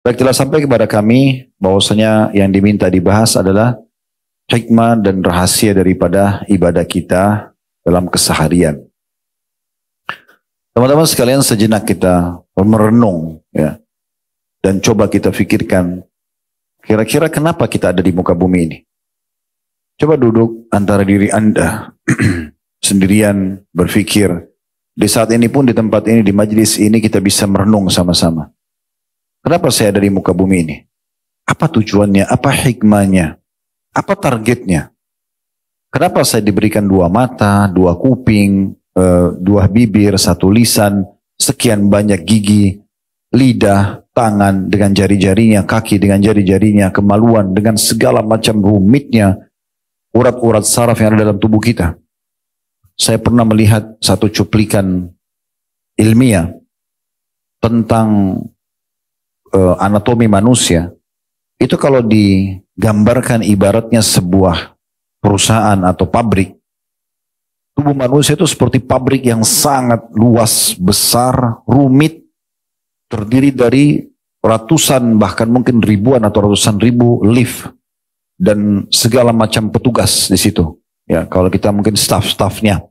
Baik, telah sampai kepada kami bahwasanya yang diminta dibahas adalah hikmah dan rahasia daripada ibadah kita dalam keseharian. Teman-teman sekalian, sejenak kita merenung ya, dan coba kita pikirkan kira-kira kenapa kita ada di muka bumi ini. Coba duduk antara diri Anda sendirian berpikir. Di saat ini pun, di tempat ini, di majelis ini kita bisa merenung sama-sama. Kenapa saya ada di muka bumi ini? Apa tujuannya? Apa hikmahnya? Apa targetnya? Kenapa saya diberikan dua mata, dua kuping, dua bibir, satu lisan, sekian banyak gigi, lidah, tangan dengan jari-jarinya, kaki dengan jari-jarinya, kemaluan dengan segala macam rumitnya, urat-urat saraf yang ada dalam tubuh kita. Saya pernah melihat satu cuplikan ilmiah tentang anatomi manusia. Itu kalau digambarkan ibaratnya sebuah perusahaan atau pabrik, tubuh manusia itu seperti pabrik yang sangat luas, besar, rumit, terdiri dari ratusan bahkan mungkin ribuan atau ratusan ribu lift dan segala macam petugas di situ. Ya, kalau kita mungkin staff-staffnya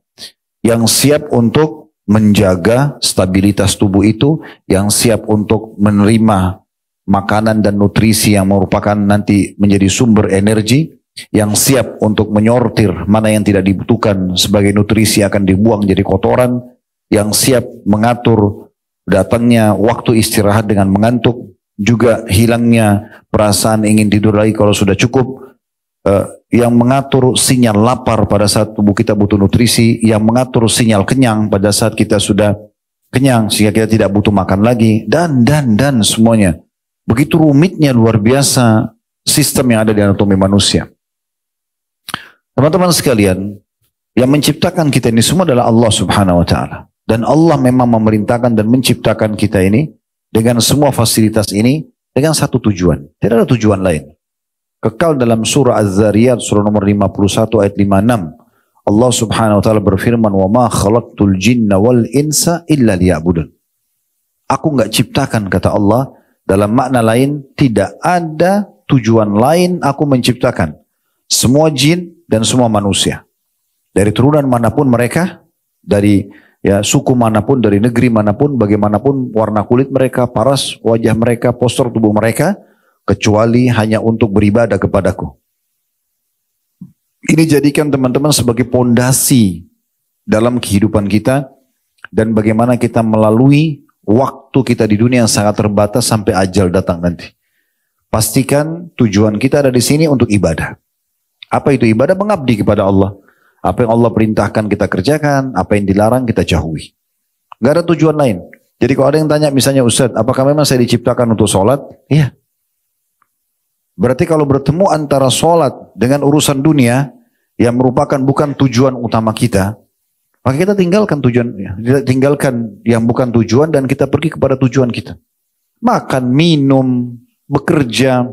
yang siap untuk menjaga stabilitas tubuh itu, yang siap untuk menerima makanan dan nutrisi yang merupakan nanti menjadi sumber energi, yang siap untuk menyortir mana yang tidak dibutuhkan sebagai nutrisi akan dibuang jadi kotoran, yang siap mengatur datangnya waktu istirahat dengan mengantuk, juga hilangnya perasaan ingin tidur lagi kalau sudah cukup, yang mengatur sinyal lapar pada saat tubuh kita butuh nutrisi, yang mengatur sinyal kenyang pada saat kita sudah kenyang sehingga kita tidak butuh makan lagi, dan semuanya. Begitu rumitnya, luar biasa sistem yang ada di anatomi manusia. Teman-teman sekalian, yang menciptakan kita ini semua adalah Allah Subhanahu wa Ta'ala. Dan Allah memang memerintahkan dan menciptakan kita ini dengan semua fasilitas ini dengan satu tujuan. Tidak ada tujuan lain. Kekal dalam surah Az-Zariyat surah nomor 51 ayat 56. Allah Subhanahu wa taala berfirman, "Wa ma khalaqtul jinna wal insa illa liya'budun." Aku enggak ciptakan, kata Allah, dalam makna lain tidak ada tujuan lain aku menciptakan semua jin dan semua manusia. Dari turunan manapun mereka, dari suku manapun, dari negeri manapun, bagaimanapun warna kulit mereka, paras wajah mereka, postur tubuh mereka, kecuali hanya untuk beribadah kepadaku. Ini jadikan teman-teman sebagai pondasi dalam kehidupan kita dan bagaimana kita melalui waktu kita di dunia yang sangat terbatas sampai ajal datang nanti. Pastikan tujuan kita ada di sini untuk ibadah. Apa itu ibadah? Mengabdi kepada Allah. Apa yang Allah perintahkan kita kerjakan, apa yang dilarang kita jauhi. Gak ada tujuan lain. Jadi kalau ada yang tanya misalnya, Ustaz, apakah memang saya diciptakan untuk sholat? Iya. Berarti kalau bertemu antara sholat dengan urusan dunia yang merupakan bukan tujuan utama kita, maka kita tinggalkan tinggalkan yang bukan tujuan dan kita pergi kepada tujuan kita. Makan, minum, bekerja,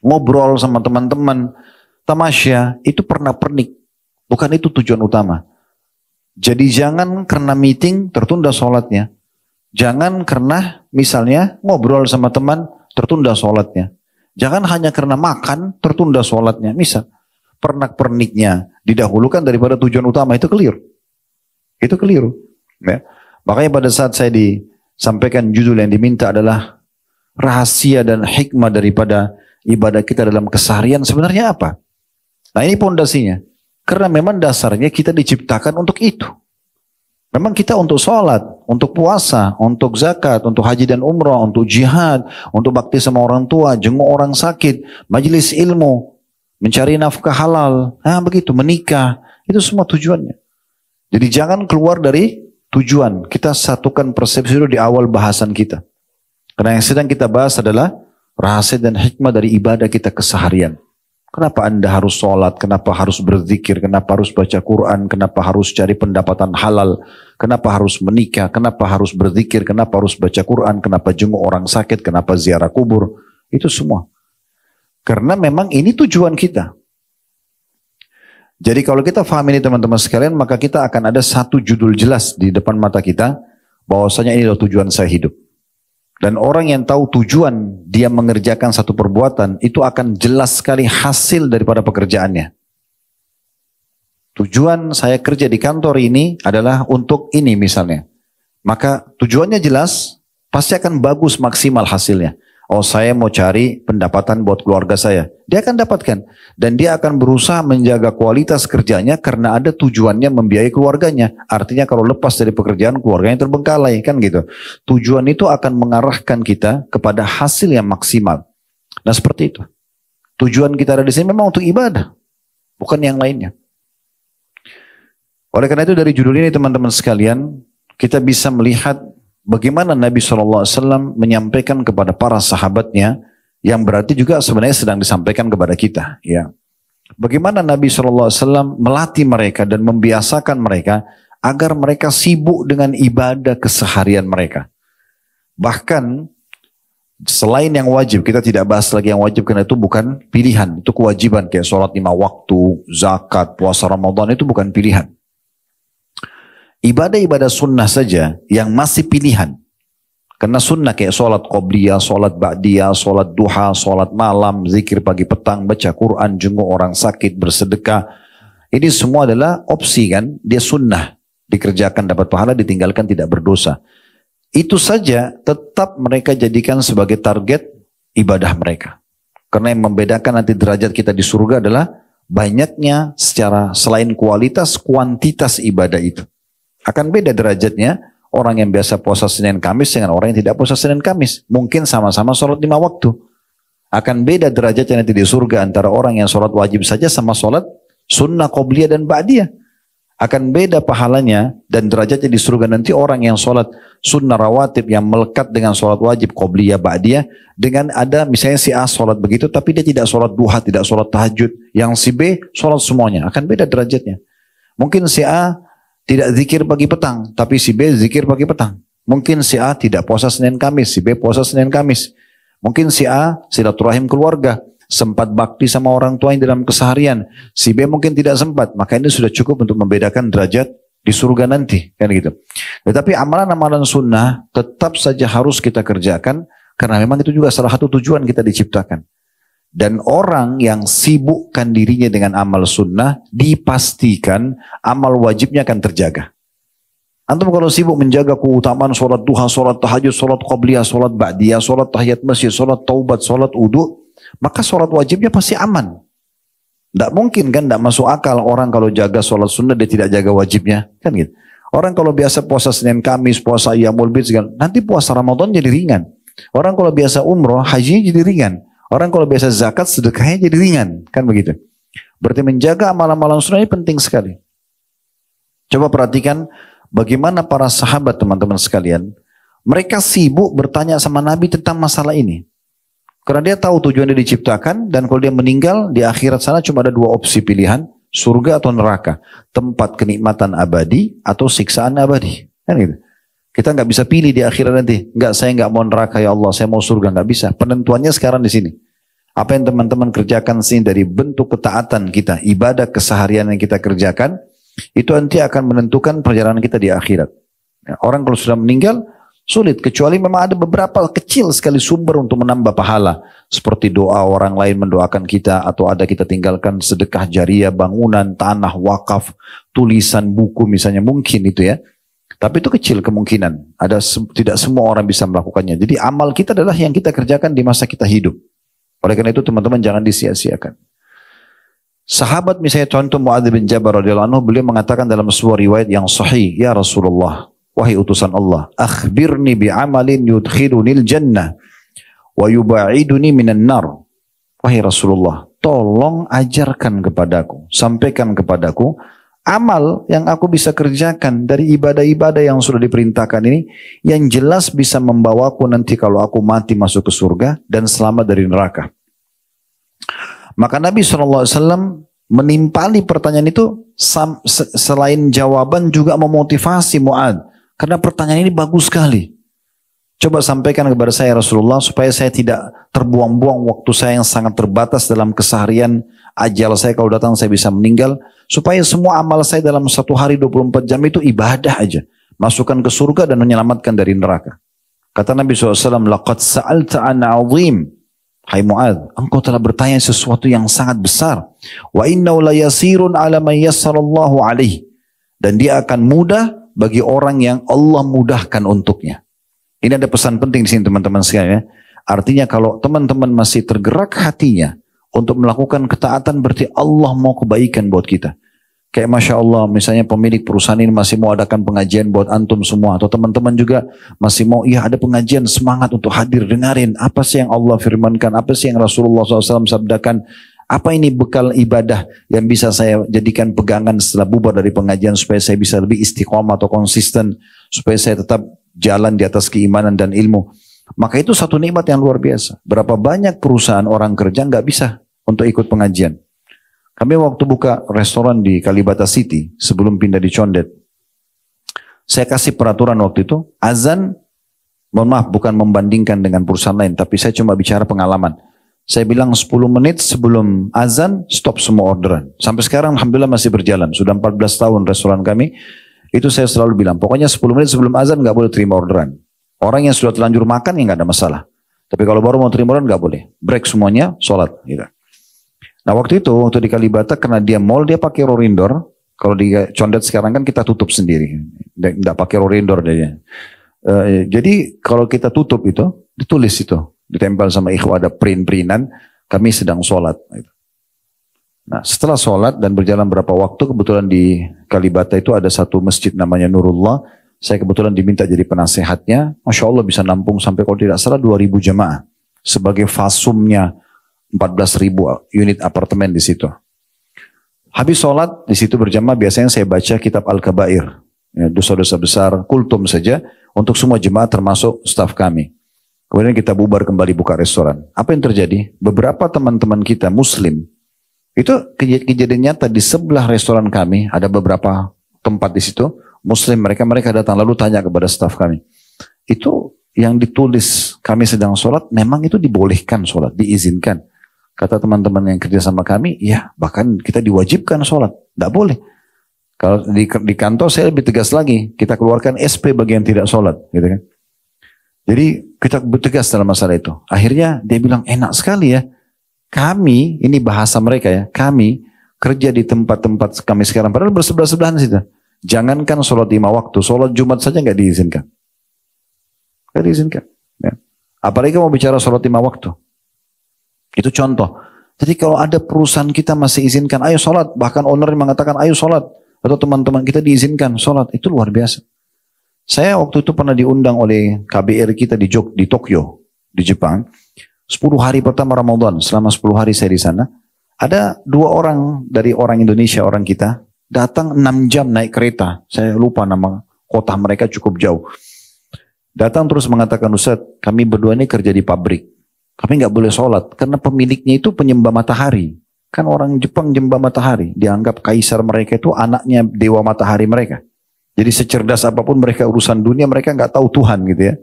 ngobrol sama teman-teman, tamasya, itu pernak-pernik. Bukan itu tujuan utama. Jadi jangan karena meeting tertunda sholatnya. Jangan karena misalnya ngobrol sama teman tertunda sholatnya. Jangan hanya karena makan tertunda sholatnya. Misal, pernak-perniknya didahulukan daripada tujuan utama, itu keliru. Itu keliru. Ya. Makanya pada saat saya disampaikan judul yang diminta adalah rahasia dan hikmah daripada ibadah kita dalam keseharian, sebenarnya apa? Nah, ini pondasinya. Karena memang dasarnya kita diciptakan untuk itu. Memang kita untuk sholat, untuk puasa, untuk zakat, untuk haji dan umrah, untuk jihad, untuk bakti sama orang tua, jenguk orang sakit, majelis ilmu, mencari nafkah halal, begitu, menikah, itu semua tujuannya. Jadi jangan keluar dari tujuan. Kita satukan persepsi dulu di awal bahasan kita. Karena yang sedang kita bahas adalah rahasia dan hikmah dari ibadah kita keseharian. Kenapa Anda harus sholat, kenapa harus berzikir, kenapa harus baca Quran, kenapa harus cari pendapatan halal, kenapa harus menikah, kenapa harus berzikir, kenapa harus baca Quran, kenapa jenguk orang sakit, kenapa ziarah kubur, itu semua. Karena memang ini tujuan kita. Jadi kalau kita paham ini teman-teman sekalian, maka kita akan ada satu judul jelas di depan mata kita, bahwasanya ini adalah tujuan saya hidup. Dan orang yang tahu tujuan dia mengerjakan satu perbuatan, itu akan jelas sekali hasil daripada pekerjaannya. Tujuan saya kerja di kantor ini adalah untuk ini misalnya. Maka tujuannya jelas, pasti akan bagus maksimal hasilnya. Oh, saya mau cari pendapatan buat keluarga saya. Dia akan dapatkan. Dan dia akan berusaha menjaga kualitas kerjanya karena ada tujuannya membiayai keluarganya. Artinya kalau lepas dari pekerjaan, keluarganya terbengkalai. Kan gitu. Tujuan itu akan mengarahkan kita kepada hasil yang maksimal. Nah seperti itu. Tujuan kita ada di sini memang untuk ibadah. Bukan yang lainnya. Oleh karena itu dari judul ini teman-teman sekalian, kita bisa melihat bagaimana Nabi SAW menyampaikan kepada para sahabatnya, yang berarti juga sebenarnya sedang disampaikan kepada kita. Ya. Bagaimana Nabi SAW melatih mereka dan membiasakan mereka agar mereka sibuk dengan ibadah keseharian mereka. Bahkan selain yang wajib, kita tidak bahas lagi yang wajib karena itu bukan pilihan, itu kewajiban kayak sholat 5 waktu, zakat, puasa Ramadan itu bukan pilihan. Ibadah-ibadah sunnah saja yang masih pilihan. Karena sunnah kayak sholat qobliyah, sholat ba'diyah, sholat duha, sholat malam, zikir pagi petang, baca Quran, jenguk orang sakit, bersedekah. Ini semua adalah opsi kan, dia sunnah. Dikerjakan dapat pahala, ditinggalkan tidak berdosa. Itu saja tetap mereka jadikan sebagai target ibadah mereka. Karena yang membedakan nanti derajat kita di surga adalah banyaknya secara selain kualitas, kuantitas ibadah itu. Akan beda derajatnya orang yang biasa puasa Senin Kamis dengan orang yang tidak puasa Senin Kamis. Mungkin sama-sama sholat 5 waktu. Akan beda derajatnya nanti di surga antara orang yang sholat wajib saja sama sholat sunnah, qobliyah dan ba'diyah. Akan beda pahalanya dan derajatnya di surga nanti orang yang sholat sunnah rawatib yang melekat dengan sholat wajib, qobliyah, ba'diyah. Dengan ada misalnya si A sholat begitu tapi dia tidak sholat duha, tidak sholat tahajud. Yang si B sholat semuanya. Akan beda derajatnya. Mungkin si A tidak zikir pagi petang, tapi si B zikir pagi petang. Mungkin si A tidak puasa Senin Kamis, si B puasa Senin Kamis. Mungkin si A silaturahim keluarga, sempat bakti sama orang tua yang dalam keseharian. Si B mungkin tidak sempat, maka ini sudah cukup untuk membedakan derajat di surga nanti. Kan gitu. Tetapi amalan-amalan sunnah tetap saja harus kita kerjakan, karena memang itu juga salah satu tujuan kita diciptakan. Dan orang yang sibukkan dirinya dengan amal sunnah, dipastikan amal wajibnya akan terjaga. Antum kalau sibuk menjaga keutamaan sholat duha, sholat tahajud, sholat qobliyah, sholat ba'diyah, sholat tahiyat masjid, sholat taubat, sholat wudu, maka sholat wajibnya pasti aman. Tidak mungkin kan, tidak masuk akal orang kalau jaga sholat sunnah dia tidak jaga wajibnya. Kan gitu. Orang kalau biasa puasa Senin Kamis, puasa Ayyamul Bid, nanti puasa Ramadan jadi ringan. Orang kalau biasa umroh, haji jadi ringan. Orang kalau biasa zakat, sedekahnya jadi ringan. Kan begitu. Berarti menjaga amalan-amalan sunnah ini penting sekali. Coba perhatikan bagaimana para sahabat teman-teman sekalian. Mereka sibuk bertanya sama Nabi tentang masalah ini. Karena dia tahu tujuan dia diciptakan. Dan kalau dia meninggal di akhirat sana cuma ada 2 opsi pilihan. Surga atau neraka. Tempat kenikmatan abadi atau siksaan abadi. Kan gitu. Kita nggak bisa pilih di akhirat nanti. Saya nggak mau neraka ya Allah, saya mau surga, nggak bisa. Penentuannya sekarang di sini. Apa yang teman-teman kerjakan sini dari bentuk ketaatan kita, ibadah keseharian yang kita kerjakan, itu nanti akan menentukan perjalanan kita di akhirat. Orang kalau sudah meninggal, sulit. Kecuali memang ada beberapa kecil sekali sumber untuk menambah pahala. Seperti doa orang lain mendoakan kita, atau ada kita tinggalkan sedekah jariah, bangunan, tanah, wakaf, tulisan, buku misalnya, mungkin itu ya. Tapi itu kecil kemungkinan. Tidak semua orang bisa melakukannya. Jadi amal kita adalah yang kita kerjakan di masa kita hidup. Oleh karena itu teman-teman jangan disia-siakan. Sahabat misalnya contoh Mu'adz bin Jabal radhiyallahu anhu, beliau mengatakan dalam sebuah riwayat yang sahih, ya Rasulullah, wahai utusan Allah, akhbirni bi'amalin yudkhilunil jannah wa yuba'iduni minan nar. Wahai Rasulullah, tolong ajarkan kepadaku, sampaikan kepadaku amal yang aku bisa kerjakan dari ibadah-ibadah yang sudah diperintahkan ini, yang jelas bisa membawaku nanti kalau aku mati masuk ke surga dan selamat dari neraka. Maka Nabi SAW menimpali pertanyaan itu, selain jawaban juga memotivasi Mu'adz. Karena pertanyaan ini bagus sekali. Coba sampaikan kepada saya Rasulullah, supaya saya tidak terbuang-buang waktu saya yang sangat terbatas dalam keseharian. Ajal saya kalau datang saya bisa meninggal. Supaya semua amal saya dalam 1 hari 24 jam itu ibadah aja. Masukkan ke surga dan menyelamatkan dari neraka. Kata Nabi SAW, laqad sa'alta an 'azim. Hai Mu'adz, engkau telah bertanya sesuatu yang sangat besar. Wa innahu la yasirun 'ala man yassarallahu 'alaihi. Dan dia akan mudah bagi orang yang Allah mudahkan untuknya. Ini ada pesan penting di sini teman-teman sekalian ya. Artinya kalau teman-teman masih tergerak hatinya untuk melakukan ketaatan, berarti Allah mau kebaikan buat kita. Kayak Masya Allah, misalnya pemilik perusahaan ini masih mau adakan pengajian buat antum semua. Atau teman-teman juga masih mau, iya ada pengajian, semangat untuk hadir, dengarin. Apa sih yang Allah firmankan, apa sih yang Rasulullah SAW sabdakan. Apa ini bekal ibadah yang bisa saya jadikan pegangan setelah bubar dari pengajian. Supaya saya bisa lebih istiqomah atau konsisten. Supaya saya tetap jalan di atas keimanan dan ilmu. Maka itu satu nikmat yang luar biasa. Berapa banyak perusahaan orang kerja nggak bisa untuk ikut pengajian. Kami waktu buka restoran di Kalibata City, sebelum pindah di Condet, saya kasih peraturan waktu itu, azan, mohon maaf bukan membandingkan dengan perusahaan lain, tapi saya cuma bicara pengalaman. Saya bilang 10 menit sebelum azan, stop semua orderan. Sampai sekarang Alhamdulillah masih berjalan, sudah 14 tahun restoran kami, itu saya selalu bilang, pokoknya 10 menit sebelum azan nggak boleh terima orderan. Orang yang sudah terlanjur makan ya nggak ada masalah. Tapi kalau baru mau terima orderan nggak boleh. Break semuanya, sholat. Gitu. Nah waktu itu, waktu di Kalibata, karena dia mall, dia pakai rorindor. Kalau di Condet sekarang kan kita tutup sendiri. Nggak pakai rorindor dia. Jadi kalau kita tutup itu, ditulis itu. Ditempel sama ikhwah, ada print-printan, kami sedang sholat. Nah setelah sholat dan berjalan berapa waktu, kebetulan di Kalibata itu ada satu masjid namanya Nurullah. Saya kebetulan diminta jadi penasehatnya. Masya Allah bisa nampung sampai kalau tidak salah 2.000 jemaah. Sebagai fasumnya 14.000 unit apartemen di situ. Habis sholat di situ berjamaah biasanya saya baca kitab Al-Kabair, ya, dosa-dosa besar, kultum saja untuk semua jemaah termasuk staf kami. Kemudian kita bubar kembali buka restoran. Apa yang terjadi? Beberapa teman-teman kita Muslim itu kejadian nyata di sebelah restoran kami ada beberapa tempat di situ Muslim mereka datang lalu tanya kepada staf kami. Itu yang ditulis kami sedang sholat memang itu dibolehkan sholat, diizinkan. Kata teman-teman yang kerja sama kami, ya bahkan kita diwajibkan sholat. Tidak boleh. Kalau di kantor saya lebih tegas lagi. Kita keluarkan SP bagi yang tidak sholat. Gitu kan. Jadi kita tegas dalam masalah itu. Akhirnya dia bilang, enak sekali ya. Kami, ini bahasa mereka ya. Kami kerja di tempat-tempat kami sekarang. Padahal bersebelah-sebelahan situ. Jangankan sholat 5 waktu. Sholat Jumat saja nggak diizinkan. Nggak diizinkan. Ya. Apalagi mau bicara sholat 5 waktu. Itu contoh. Jadi kalau ada perusahaan kita masih izinkan, ayo sholat. Bahkan owner mengatakan, ayo sholat. Atau teman-teman kita diizinkan sholat. Itu luar biasa. Saya waktu itu pernah diundang oleh KBR kita di Tokyo, di Jepang. 10 hari pertama Ramadan, selama 10 hari saya di sana. Ada 2 orang dari orang Indonesia, orang kita. Datang 6 jam naik kereta. Saya lupa nama kota mereka cukup jauh. Datang terus mengatakan, Ustaz, kami berdua ini kerja di pabrik. Kami nggak boleh sholat karena pemiliknya itu penyembah matahari. Kan orang Jepang nyembah matahari. Dianggap kaisar mereka itu anaknya dewa matahari mereka. Jadi secerdas apapun mereka urusan dunia mereka nggak tahu Tuhan gitu ya.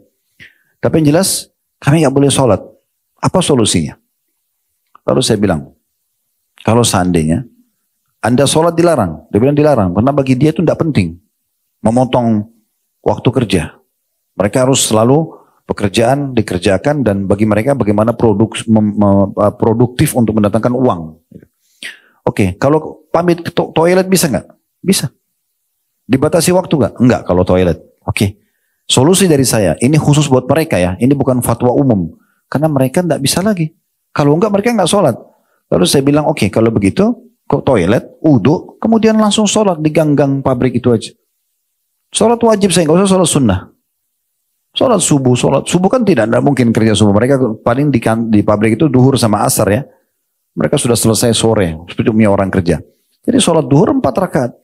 Tapi yang jelas kami nggak boleh sholat. Apa solusinya? Lalu saya bilang, kalau seandainya Anda sholat dilarang. Dia bilang dilarang karena bagi dia itu tidak penting. Memotong waktu kerja. Mereka harus selalu pekerjaan dikerjakan dan bagi mereka bagaimana produktif untuk mendatangkan uang. Oke, kalau pamit ke toilet bisa nggak? Bisa. Dibatasi waktu nggak? Enggak kalau toilet. Oke. Solusi dari saya, ini khusus buat mereka ya, ini bukan fatwa umum. Karena mereka nggak bisa lagi. Kalau enggak mereka nggak sholat. Lalu saya bilang, oke, kalau begitu, ke toilet, uduk, kemudian langsung sholat di gang-gang pabrik itu aja. Sholat wajib saya, nggak usah sholat sunnah. Sholat subuh kan tidak mungkin kerja subuh. Mereka paling di pabrik itu duhur sama asar ya. Mereka sudah selesai sore, seperti orang kerja. Jadi sholat duhur 4 rakaat.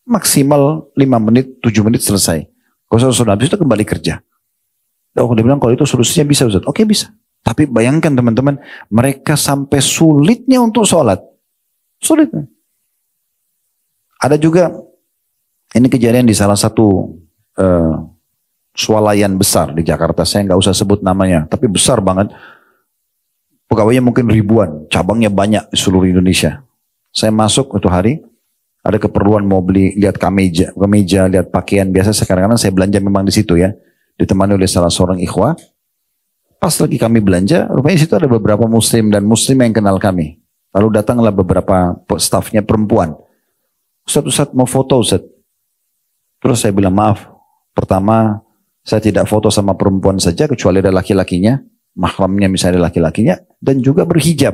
Maksimal 5 menit, 7 menit selesai. Kalau sholat habis itu kembali kerja. Dia bilang kalau itu solusinya bisa Ustaz. Oke bisa. Tapi bayangkan teman-teman, mereka sampai sulitnya untuk sholat. Sulit. Ada juga, ini kejadian di salah satu swalayan besar di Jakarta, saya nggak usah sebut namanya, tapi besar banget. Pegawainya mungkin ribuan, cabangnya banyak di seluruh Indonesia. Saya masuk itu hari, ada keperluan mau beli, lihat kemeja, lihat pakaian biasa sekarang saya belanja memang di situ ya. ditemani oleh salah seorang ikhwah. Pas lagi kami belanja, rupanya di situ ada beberapa muslim dan muslim yang kenal kami. Lalu datanglah beberapa stafnya perempuan. Ustaz mau foto Ustaz. Terus saya bilang maaf. Pertama, saya tidak foto sama perempuan saja kecuali ada laki-lakinya, mahramnya misalnya ada laki-lakinya, dan juga berhijab.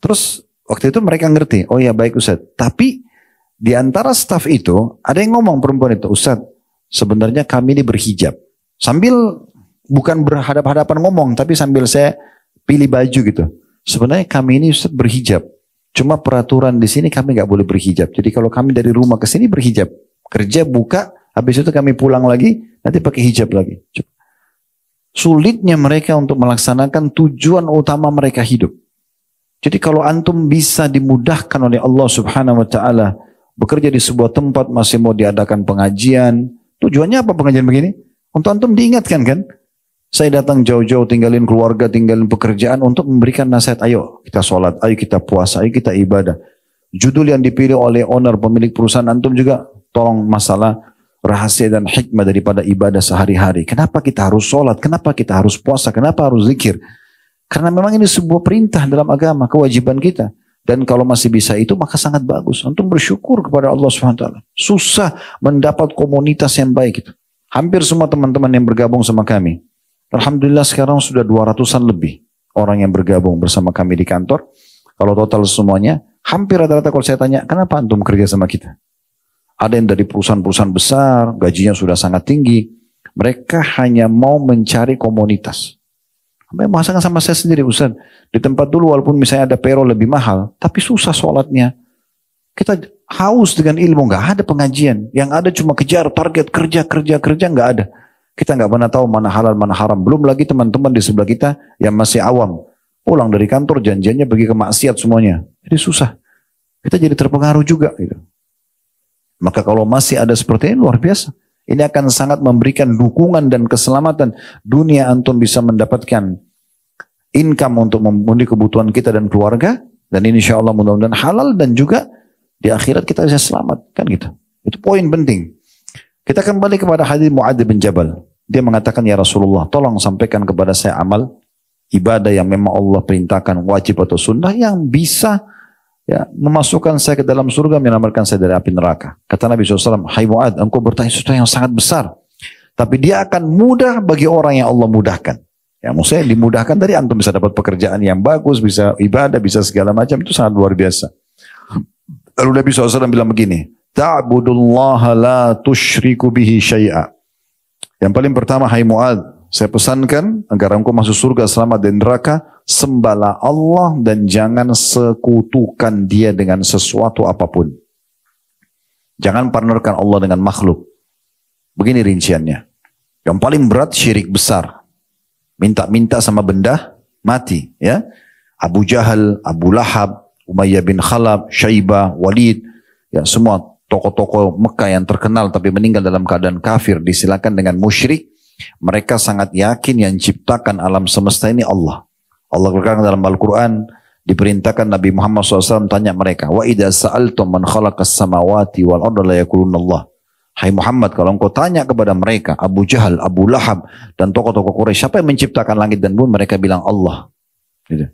Terus waktu itu mereka ngerti, oh ya baik Ustaz. Tapi di antara staf itu ada yang ngomong perempuan itu, Ustaz, sebenarnya kami ini berhijab. Sambil bukan berhadap-hadapan ngomong, tapi sambil saya pilih baju gitu. Sebenarnya kami ini Ustaz berhijab. Cuma peraturan di sini kami nggak boleh berhijab. Jadi kalau kami dari rumah ke sini berhijab, kerja buka, habis itu kami pulang lagi, nanti pakai hijab lagi. Sulitnya mereka untuk melaksanakan tujuan utama mereka hidup. Jadi kalau antum bisa dimudahkan oleh Allah Subhanahu Wa Taala bekerja di sebuah tempat masih mau diadakan pengajian, tujuannya apa pengajian begini? Untuk antum diingatkan kan? Saya datang jauh-jauh tinggalin keluarga, tinggalin pekerjaan untuk memberikan nasihat. Ayo kita sholat, ayo kita puasa, ayo kita ibadah. Judul yang dipilih oleh owner pemilik perusahaan antum juga tolong masalah rahasia dan hikmah daripada ibadah sehari-hari. Kenapa kita harus sholat? Kenapa kita harus puasa? Kenapa harus zikir? Karena memang ini sebuah perintah dalam agama, kewajiban kita. Dan kalau masih bisa itu maka sangat bagus. Antum bersyukur kepada Allah SWT. Susah mendapat komunitas yang baik itu. Hampir semua teman-teman yang bergabung sama kami. Alhamdulillah sekarang sudah 200-an lebih orang yang bergabung bersama kami di kantor. Kalau total semuanya, hampir rata-rata kalau saya tanya, kenapa antum kerja sama kita? Ada yang dari perusahaan-perusahaan besar, gajinya sudah sangat tinggi. Mereka hanya mau mencari komunitas. Masakan sama saya sendiri Ustaz. Di tempat dulu walaupun misalnya ada payroll lebih mahal, tapi susah sholatnya. Kita haus dengan ilmu, nggak ada pengajian. Yang ada cuma kejar target kerja, nggak ada. Kita nggak pernah tahu mana halal, mana haram. Belum lagi teman-teman di sebelah kita yang masih awam. Pulang dari kantor janjiannya pergi ke maksiat semuanya. Jadi susah. Kita jadi terpengaruh juga. Gitu. Maka kalau masih ada seperti ini luar biasa. Ini akan sangat memberikan dukungan dan keselamatan. Dunia antum bisa mendapatkan income untuk memenuhi kebutuhan kita dan keluarga. Dan ini insya Allah mudah-mudahan halal dan juga di akhirat kita bisa selamat. Kan gitu. Itu poin penting. Kita kembali kepada hadis Mu'adz bin Jabal. Dia mengatakan, ya Rasulullah, tolong sampaikan kepada saya amal ibadah yang memang Allah perintahkan wajib atau sunnah yang bisa ya, memasukkan saya ke dalam surga, menyelamatkan saya dari api neraka. Kata Nabi SAW, hai Mu'adz, engkau bertanya sesuatu yang sangat besar. Tapi dia akan mudah bagi orang yang Allah mudahkan. Ya, maksudnya dimudahkan tadi antum bisa dapat pekerjaan yang bagus, bisa ibadah, bisa segala macam, itu sangat luar biasa. Lalu Nabi SAW bilang begini, ta'budullaha la tusyriku bihi syai'a. Yang paling pertama, hai Mu'adz, saya pesankan agar engkau masuk surga selamat dari neraka, sembahlah Allah dan jangan sekutukan dia dengan sesuatu apapun. Jangan partnerkan Allah dengan makhluk. Begini rinciannya. Yang paling berat syirik besar. Minta-minta sama benda, mati. Ya. Abu Jahal, Abu Lahab, Umayyah bin Khalaf, Syaibah, Walid, ya semua tokoh-tokoh Mekah yang terkenal tapi meninggal dalam keadaan kafir disilakan dengan musyrik. Mereka sangat yakin yang ciptakan alam semesta ini Allah. Allah berkata dalam Al-Quran, diperintahkan Nabi Muhammad SAW tanya mereka, wa idza sa'altum man khalaqas samawati wal arda la yaquluna Allah. Hai Muhammad, kalau engkau tanya kepada mereka, Abu Jahal, Abu Lahab dan tokoh-tokoh Quraisy, siapa yang menciptakan langit dan bumi? Mereka bilang Allah. Gitu.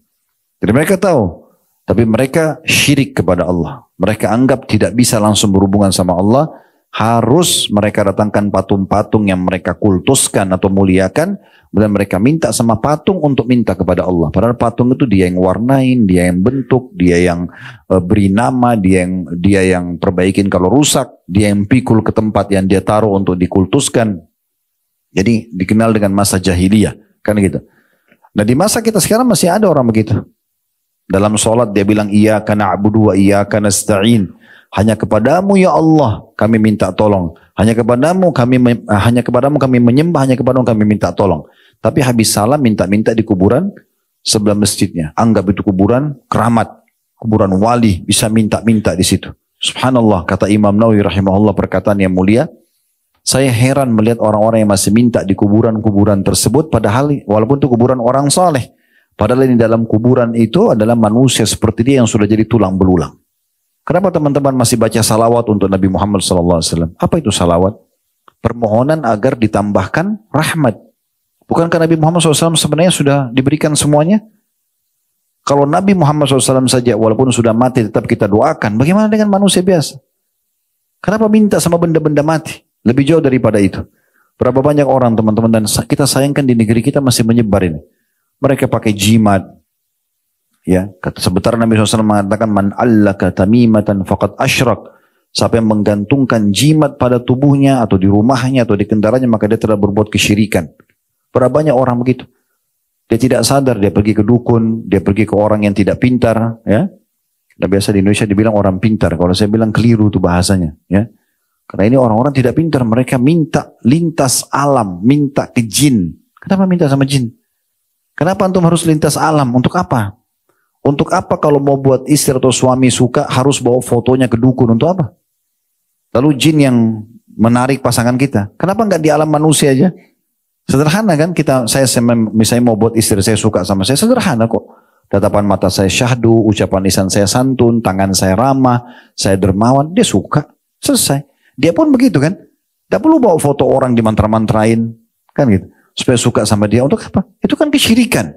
Jadi mereka tahu. Tapi mereka syirik kepada Allah. Mereka anggap tidak bisa langsung berhubungan sama Allah. Harus mereka datangkan patung-patung yang mereka kultuskan atau muliakan. Dan mereka minta sama patung untuk minta kepada Allah. Padahal patung itu dia yang warnain, dia yang bentuk, dia yang beri nama, dia yang perbaikin kalau rusak. Dia yang pikul ke tempat yang dia taruh untuk dikultuskan. Jadi dikenal dengan masa jahiliyah. Kan gitu. Nah di masa kita sekarang masih ada orang begitu. Dalam sholat dia bilang, iyyaka na'budu wa iyyaka nasta'in. Hanya kepadamu ya Allah kami minta tolong. Hanya kepadamu kami menyembah, hanya kepadamu kami minta tolong. Tapi habis salam minta-minta di kuburan sebelah masjidnya. Anggap itu kuburan keramat, kuburan wali, bisa minta-minta di situ. Subhanallah, kata Imam Nawawi rahimahullah perkataan yang mulia. Saya heran melihat orang-orang yang masih minta di kuburan-kuburan tersebut, padahal walaupun itu kuburan orang saleh. Padahal di dalam kuburan itu adalah manusia seperti dia yang sudah jadi tulang belulang. Kenapa teman-teman masih baca salawat untuk Nabi Muhammad SAW? Apa itu salawat? permohonan agar ditambahkan rahmat. Bukankah Nabi Muhammad SAW sebenarnya sudah diberikan semuanya? Kalau Nabi Muhammad SAW saja walaupun sudah mati tetap kita doakan, bagaimana dengan manusia biasa? Kenapa minta sama benda-benda mati? Lebih jauh daripada itu. Berapa banyak orang teman-teman dan kita sayangkan di negeri kita masih menyebar ini. Mereka pakai jimat. Ya, sebentar Nabi SAW mengatakan man allaka tamimatan faqad asyrak. Siapa yang menggantungkan jimat pada tubuhnya atau di rumahnya atau di kendaraannya maka dia telah berbuat kesyirikan. Berapa banyak orang begitu. Dia tidak sadar, dia pergi ke dukun, dia pergi ke orang yang tidak pintar, ya. Dan biasa di Indonesia dibilang orang pintar. Kalau saya bilang keliru itu bahasanya, ya. Karena ini orang-orang tidak pintar, mereka minta lintas alam, minta ke jin. Kenapa minta sama jin? Kenapa antum harus lintas alam? Untuk apa? Untuk apa kalau mau buat istri atau suami suka harus bawa fotonya ke dukun? Untuk apa? Lalu jin yang menarik pasangan kita. Kenapa enggak di alam manusia aja? Sederhana kan saya misalnya mau buat istri saya suka sama saya, sederhana kok. Tatapan mata saya syahdu, ucapan lisan saya santun, tangan saya ramah, saya dermawan, dia suka. Selesai. Dia pun begitu kan. Tidak perlu bawa foto orang di mantra-mantrain. Kan gitu. Supaya suka sama dia. Untuk apa? Itu kan kesyirikan.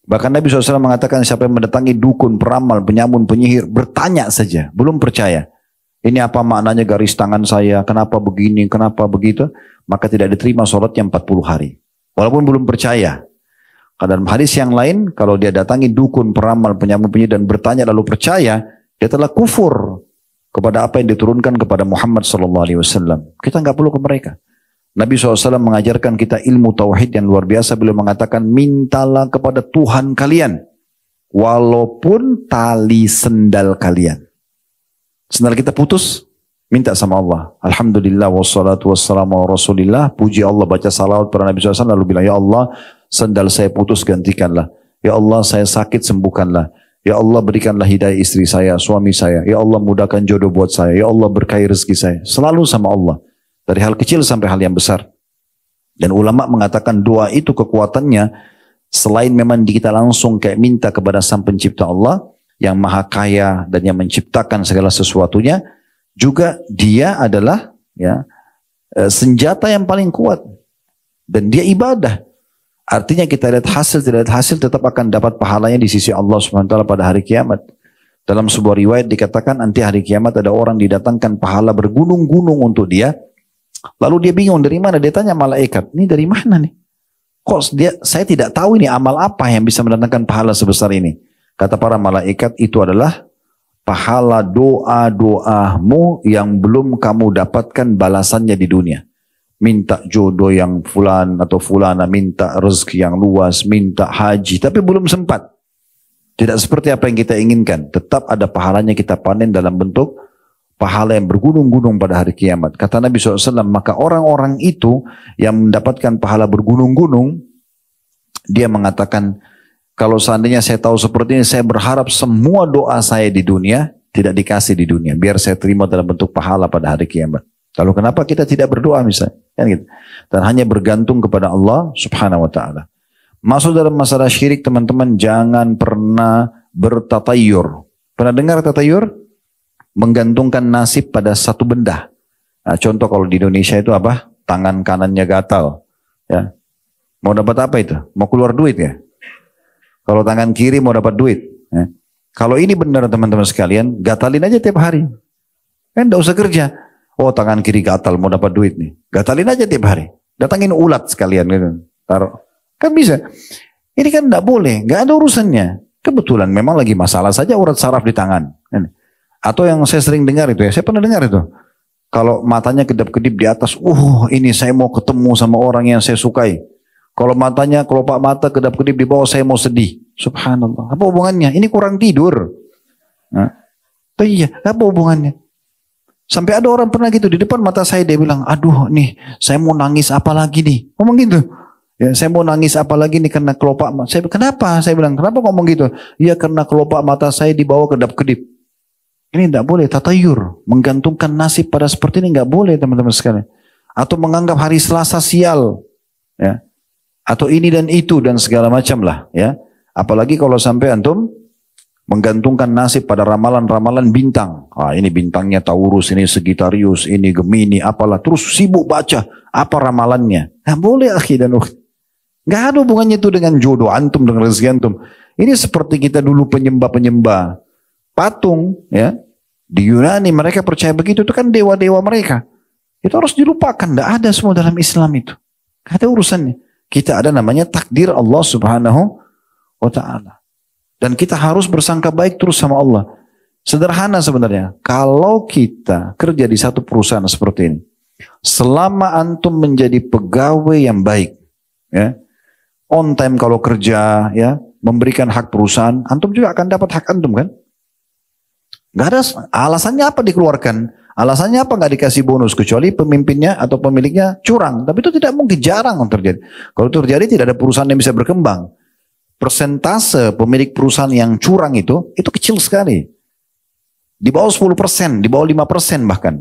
Bahkan Nabi SAW mengatakan siapa yang mendatangi dukun, peramal, penyamun, penyihir, bertanya saja. Belum percaya. Ini apa maknanya garis tangan saya, kenapa begini, kenapa begitu, maka tidak diterima sholatnya 40 hari. Walaupun belum percaya. Dalam hadis yang lain, kalau dia datangi dukun, peramal, penyamun, penyihir dan bertanya lalu percaya, dia telah kufur kepada apa yang diturunkan kepada Muhammad SAW. Kita nggak perlu ke mereka. Nabi SAW mengajarkan kita ilmu tauhid yang luar biasa. Beliau mengatakan, mintalah kepada Tuhan kalian, walaupun tali sendal kalian. Sendal kita putus, minta sama Allah. Alhamdulillah wassalatu wassalamu ala rasulillah. Puji Allah, baca salawat pada Nabi SAW lalu bilang, ya Allah sendal saya putus gantikanlah. Ya Allah saya sakit sembuhkanlah. Ya Allah berikanlah hidayah istri saya, suami saya. Ya Allah mudahkan jodoh buat saya. Ya Allah berkahi rezeki saya. Selalu sama Allah. Dari hal kecil sampai hal yang besar. Dan ulama mengatakan doa itu kekuatannya selain memang kita langsung kayak minta kepada sang pencipta Allah yang maha kaya dan yang menciptakan segala sesuatunya, juga dia adalah ya senjata yang paling kuat dan dia ibadah. Artinya kita lihat hasil tidak lihat hasil tetap akan dapat pahalanya di sisi Allah SWT pada hari kiamat. Dalam sebuah riwayat dikatakan nanti hari kiamat ada orang didatangkan pahala bergunung-gunung untuk dia. Lalu dia bingung dari mana, dia tanya malaikat, ini dari mana nih? Kok saya tidak tahu ini amal apa yang bisa mendatangkan pahala sebesar ini. Kata para malaikat itu adalah pahala doa-doamu yang belum kamu dapatkan balasannya di dunia. Minta jodoh yang fulan atau fulana, minta rezeki yang luas, minta haji, tapi belum sempat. Tidak seperti apa yang kita inginkan. Tetap ada pahalanya kita panen dalam bentuk pahala yang bergunung-gunung pada hari kiamat. Kata Nabi SAW, maka orang-orang itu yang mendapatkan pahala bergunung-gunung, dia mengatakan, kalau seandainya saya tahu seperti ini, saya berharap semua doa saya di dunia tidak dikasih di dunia. Biar saya terima dalam bentuk pahala pada hari kiamat. Lalu kenapa kita tidak berdoa misalnya? Kan gitu. Dan hanya bergantung kepada Allah Subhanahu wa ta'ala. Masuk dalam masalah syirik teman-teman, jangan pernah bertatayur. Pernah dengar tatayur? Menggantungkan nasib pada satu benda. Nah, contoh kalau di Indonesia itu apa? Tangan kanannya gatal. Ya. Mau dapat apa itu? Mau keluar duit ya? Kalau tangan kiri mau dapat duit. Ya. Kalau ini benar teman-teman sekalian, gatalin aja tiap hari. Kan enggak usah kerja. Oh tangan kiri gatal mau dapat duit nih. Gatalin aja tiap hari. Datangin ulat sekalian gitu. Taruh. Kan bisa. Ini kan enggak boleh, enggak ada urusannya. Kebetulan memang lagi masalah saja urat saraf di tangan. Atau yang saya sering dengar itu ya, saya pernah dengar itu. Kalau matanya kedap-kedip di atas, ini saya mau ketemu sama orang yang saya sukai. Kalau matanya, kelopak mata kedap-kedip di bawah, saya mau sedih. Subhanallah. Apa hubungannya? Ini kurang tidur. Nah, iya, apa hubungannya? Sampai ada orang pernah gitu, di depan mata saya dia bilang, aduh nih, saya mau nangis apa lagi nih? Ngomong gitu. Ya, saya mau nangis apa lagi nih karena kelopak mata. Saya, kenapa? Saya bilang, kenapa ngomong gitu? Ya karena kelopak mata saya di bawah kedap-kedip. Ini tidak boleh, tatayur. Menggantungkan nasib pada seperti ini tidak boleh teman-teman sekalian. Atau menganggap hari Selasa sial. Ya. Atau ini dan itu dan segala macam lah. Ya. Apalagi kalau sampai antum menggantungkan nasib pada ramalan-ramalan bintang. Ah, ini bintangnya Taurus, ini Sagittarius, ini Gemini, apalah. Terus sibuk baca apa ramalannya. Nah, boleh akhi dan ukhti. Nggak ada hubungannya itu dengan jodoh antum, dengan rezeki antum. Ini seperti kita dulu penyembah-penyembah patung, ya. Di Yunani mereka percaya begitu, itu kan dewa-dewa mereka. Itu harus dilupakan, nggak ada semua dalam Islam itu. Nggak ada urusannya. Kita ada namanya takdir Allah Subhanahu wa Ta'ala. Dan kita harus bersangka baik terus sama Allah. Sederhana sebenarnya. Kalau kita kerja di satu perusahaan seperti ini, selama antum menjadi pegawai yang baik, ya, on time kalau kerja, ya, memberikan hak perusahaan, antum juga akan dapat hak antum kan? Gak ada alasannya apa dikeluarkan, alasannya apa nggak dikasih bonus kecuali pemimpinnya atau pemiliknya curang. Tapi itu tidak mungkin, jarang terjadi. Kalau terjadi tidak ada perusahaan yang bisa berkembang. Persentase pemilik perusahaan yang curang itu kecil sekali. Di bawah 10%, di bawah 5% bahkan.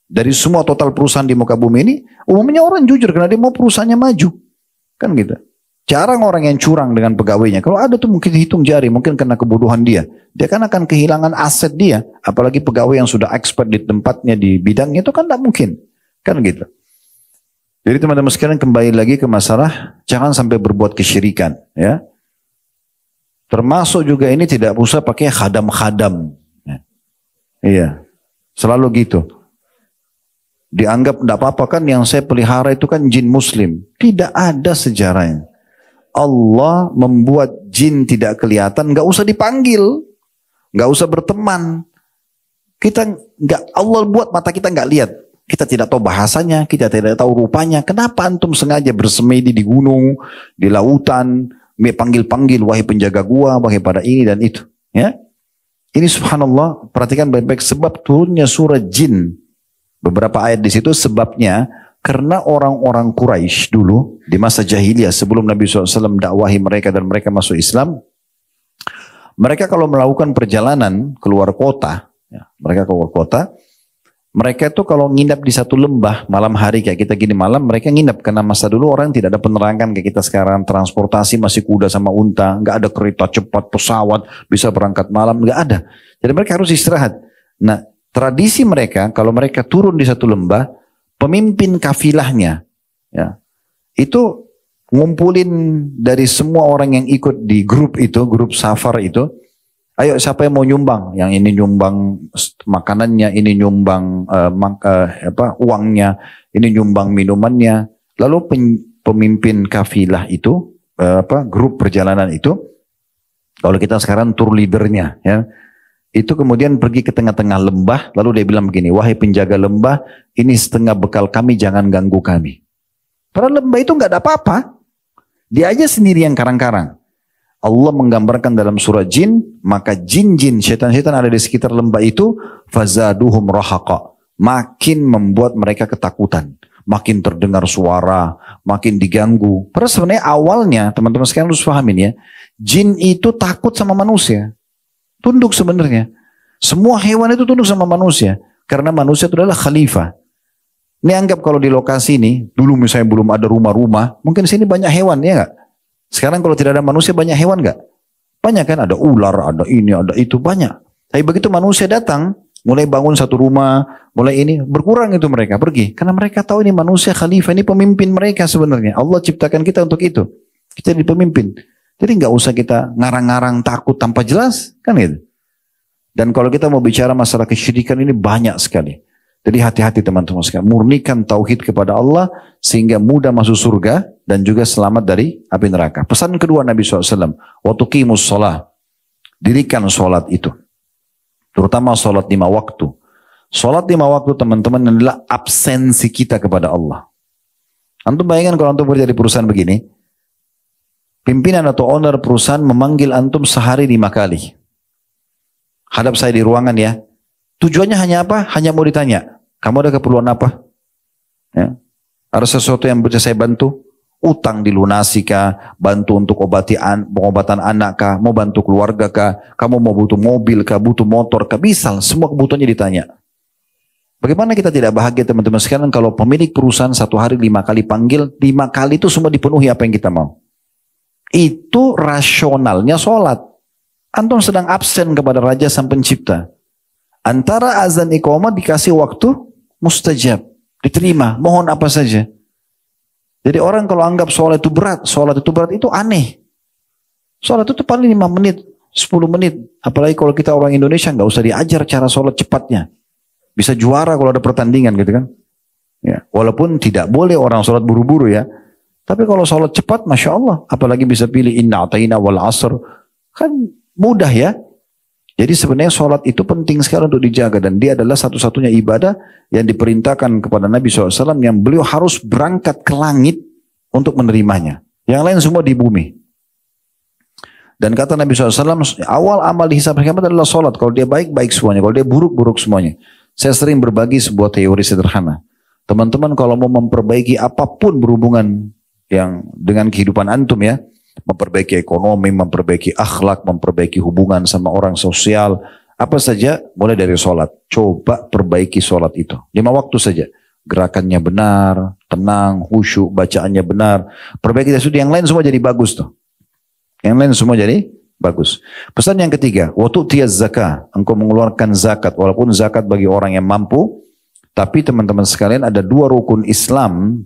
Dari semua total perusahaan di muka bumi ini, umumnya orang jujur karena dia mau perusahaannya maju. Kan gitu. Jarang orang yang curang dengan pegawainya. Kalau ada tuh mungkin hitung jari, mungkin karena kebodohan dia. Dia kan akan kehilangan aset dia. Apalagi pegawai yang sudah expert di tempatnya, di bidangnya itu kan tidak mungkin. Kan gitu. Jadi teman-teman sekalian kembali lagi ke masalah, jangan sampai berbuat kesyirikan. Ya. Termasuk juga ini tidak usah pakai khadam-khadam. Ya. Iya, selalu gitu. Dianggap tidak apa-apa kan yang saya pelihara itu kan jin muslim. Tidak ada sejarahnya. Allah membuat jin tidak kelihatan, nggak usah dipanggil, nggak usah berteman. Kita nggak, Allah buat mata kita nggak lihat. Kita tidak tahu bahasanya, kita tidak tahu rupanya. Kenapa antum sengaja bersemedi di gunung, di lautan, panggil-panggil, wahai penjaga gua, wahai pada ini dan itu. Ya, ini subhanallah, perhatikan baik-baik sebab turunnya surah jin. Beberapa ayat di situ sebabnya karena orang-orang Quraisy dulu di masa jahiliyah sebelum Nabi SAW dakwahi mereka dan mereka masuk Islam, mereka kalau melakukan perjalanan keluar kota, ya, mereka itu kalau nginap di satu lembah malam hari kayak kita gini malam, mereka nginap karena masa dulu orang tidak ada penerangan kayak kita sekarang, transportasi masih kuda sama unta, nggak ada kereta cepat, pesawat bisa berangkat malam, nggak ada. Jadi mereka harus istirahat. Nah, tradisi mereka kalau mereka turun di satu lembah, pemimpin kafilahnya, ya, itu ngumpulin dari semua orang yang ikut di grup itu, grup safar itu. Ayo siapa yang mau nyumbang? Yang ini nyumbang makanannya, ini nyumbang uangnya, ini nyumbang minumannya. Lalu pemimpin kafilah itu, grup perjalanan itu, kalau kita sekarang tour leadernya, ya, itu kemudian pergi ke tengah-tengah lembah, lalu dia bilang begini, wahai penjaga lembah, ini setengah bekal kami, jangan ganggu kami. Padahal lembah itu nggak ada apa-apa, dia aja sendiri yang karang-karang. Allah menggambarkan dalam surah jin, maka jin-jin, syaitan-syaitan ada di sekitar lembah itu, fazaduhum rahaqa, makin membuat mereka ketakutan, makin terdengar suara, makin diganggu. Padahal sebenarnya awalnya, teman-teman sekalian harus pahamin ya, jin itu takut sama manusia, tunduk sebenarnya. Semua hewan itu tunduk sama manusia, karena manusia itu adalah khalifah. Ini anggap kalau di lokasi ini, dulu misalnya belum ada rumah-rumah, mungkin di sini banyak hewan, ya nggak? Sekarang kalau tidak ada manusia banyak hewan nggak? Banyak kan, ada ular, ada ini, ada itu, banyak. Tapi begitu manusia datang, mulai bangun satu rumah, mulai ini, berkurang itu mereka, pergi. Karena mereka tahu ini manusia khalifah, ini pemimpin mereka sebenarnya. Allah ciptakan kita untuk itu. Kita jadi pemimpin. Jadi nggak usah kita ngarang-ngarang takut tanpa jelas, kan gitu. Dan kalau kita mau bicara masalah kesyirikan ini banyak sekali. Jadi hati-hati teman-teman sekalian, murnikan tauhid kepada Allah sehingga mudah masuk surga dan juga selamat dari api neraka. Pesan kedua Nabi SAW, wa tuqimus shalah, dirikan sholat itu, terutama sholat 5 waktu. Sholat 5 waktu teman-teman adalah absensi kita kepada Allah. Antum bayangkan kalau antum bekerja di perusahaan begini, pimpinan atau owner perusahaan memanggil antum sehari 5 kali. Hadap saya di ruangan ya. Tujuannya hanya apa? Hanya mau ditanya, kamu ada keperluan apa? Ya. Ada sesuatu yang bisa saya bantu? Utang dilunasi kah? Bantu untuk pengobatan anak kah? Mau bantu keluarga kah? Kamu mau butuh mobil kah? Butuh motor kah? Bisa, semua kebutuhannya ditanya. Bagaimana kita tidak bahagia teman-teman sekalian kalau pemilik perusahaan satu hari 5 kali panggil, 5 kali itu semua dipenuhi apa yang kita mau. Itu rasionalnya sholat. Antum sedang absen kepada Raja Sang Pencipta. Antara azan iqamah dikasih waktu mustajab, diterima, mohon apa saja. Jadi orang kalau anggap sholat itu berat itu aneh. Sholat itu paling 5 menit, 10 menit. Apalagi kalau kita orang Indonesia nggak usah diajar cara sholat cepatnya. Bisa juara kalau ada pertandingan gitu kan. Ya, walaupun tidak boleh orang sholat buru-buru ya. Tapi kalau sholat cepat, Masya Allah. Apalagi bisa pilih inna ata'ina wal asr. Kan mudah ya. Jadi sebenarnya sholat itu penting sekali untuk dijaga. Dan dia adalah satu-satunya ibadah yang diperintahkan kepada Nabi SAW. Yang beliau harus berangkat ke langit untuk menerimanya. Yang lain semua di bumi. Dan kata Nabi SAW, awal amal dihisab kiamat adalah sholat. Kalau dia baik, baik semuanya. Kalau dia buruk, buruk semuanya. Saya sering berbagi sebuah teori sederhana. Teman-teman kalau mau memperbaiki apapun berhubungan yang dengan kehidupan antum ya, memperbaiki ekonomi, memperbaiki akhlak, memperbaiki hubungan sama orang sosial, apa saja mulai dari sholat. Coba perbaiki sholat itu. 5 waktu saja. Gerakannya benar, tenang, khusyuk, bacaannya benar. Perbaiki itu, yang lain semua jadi bagus tuh. Yang lain semua jadi bagus. Pesan yang ketiga, waktu tiaz zakah, engkau mengeluarkan zakat, walaupun zakat bagi orang yang mampu, tapi teman-teman sekalian ada 2 rukun Islam.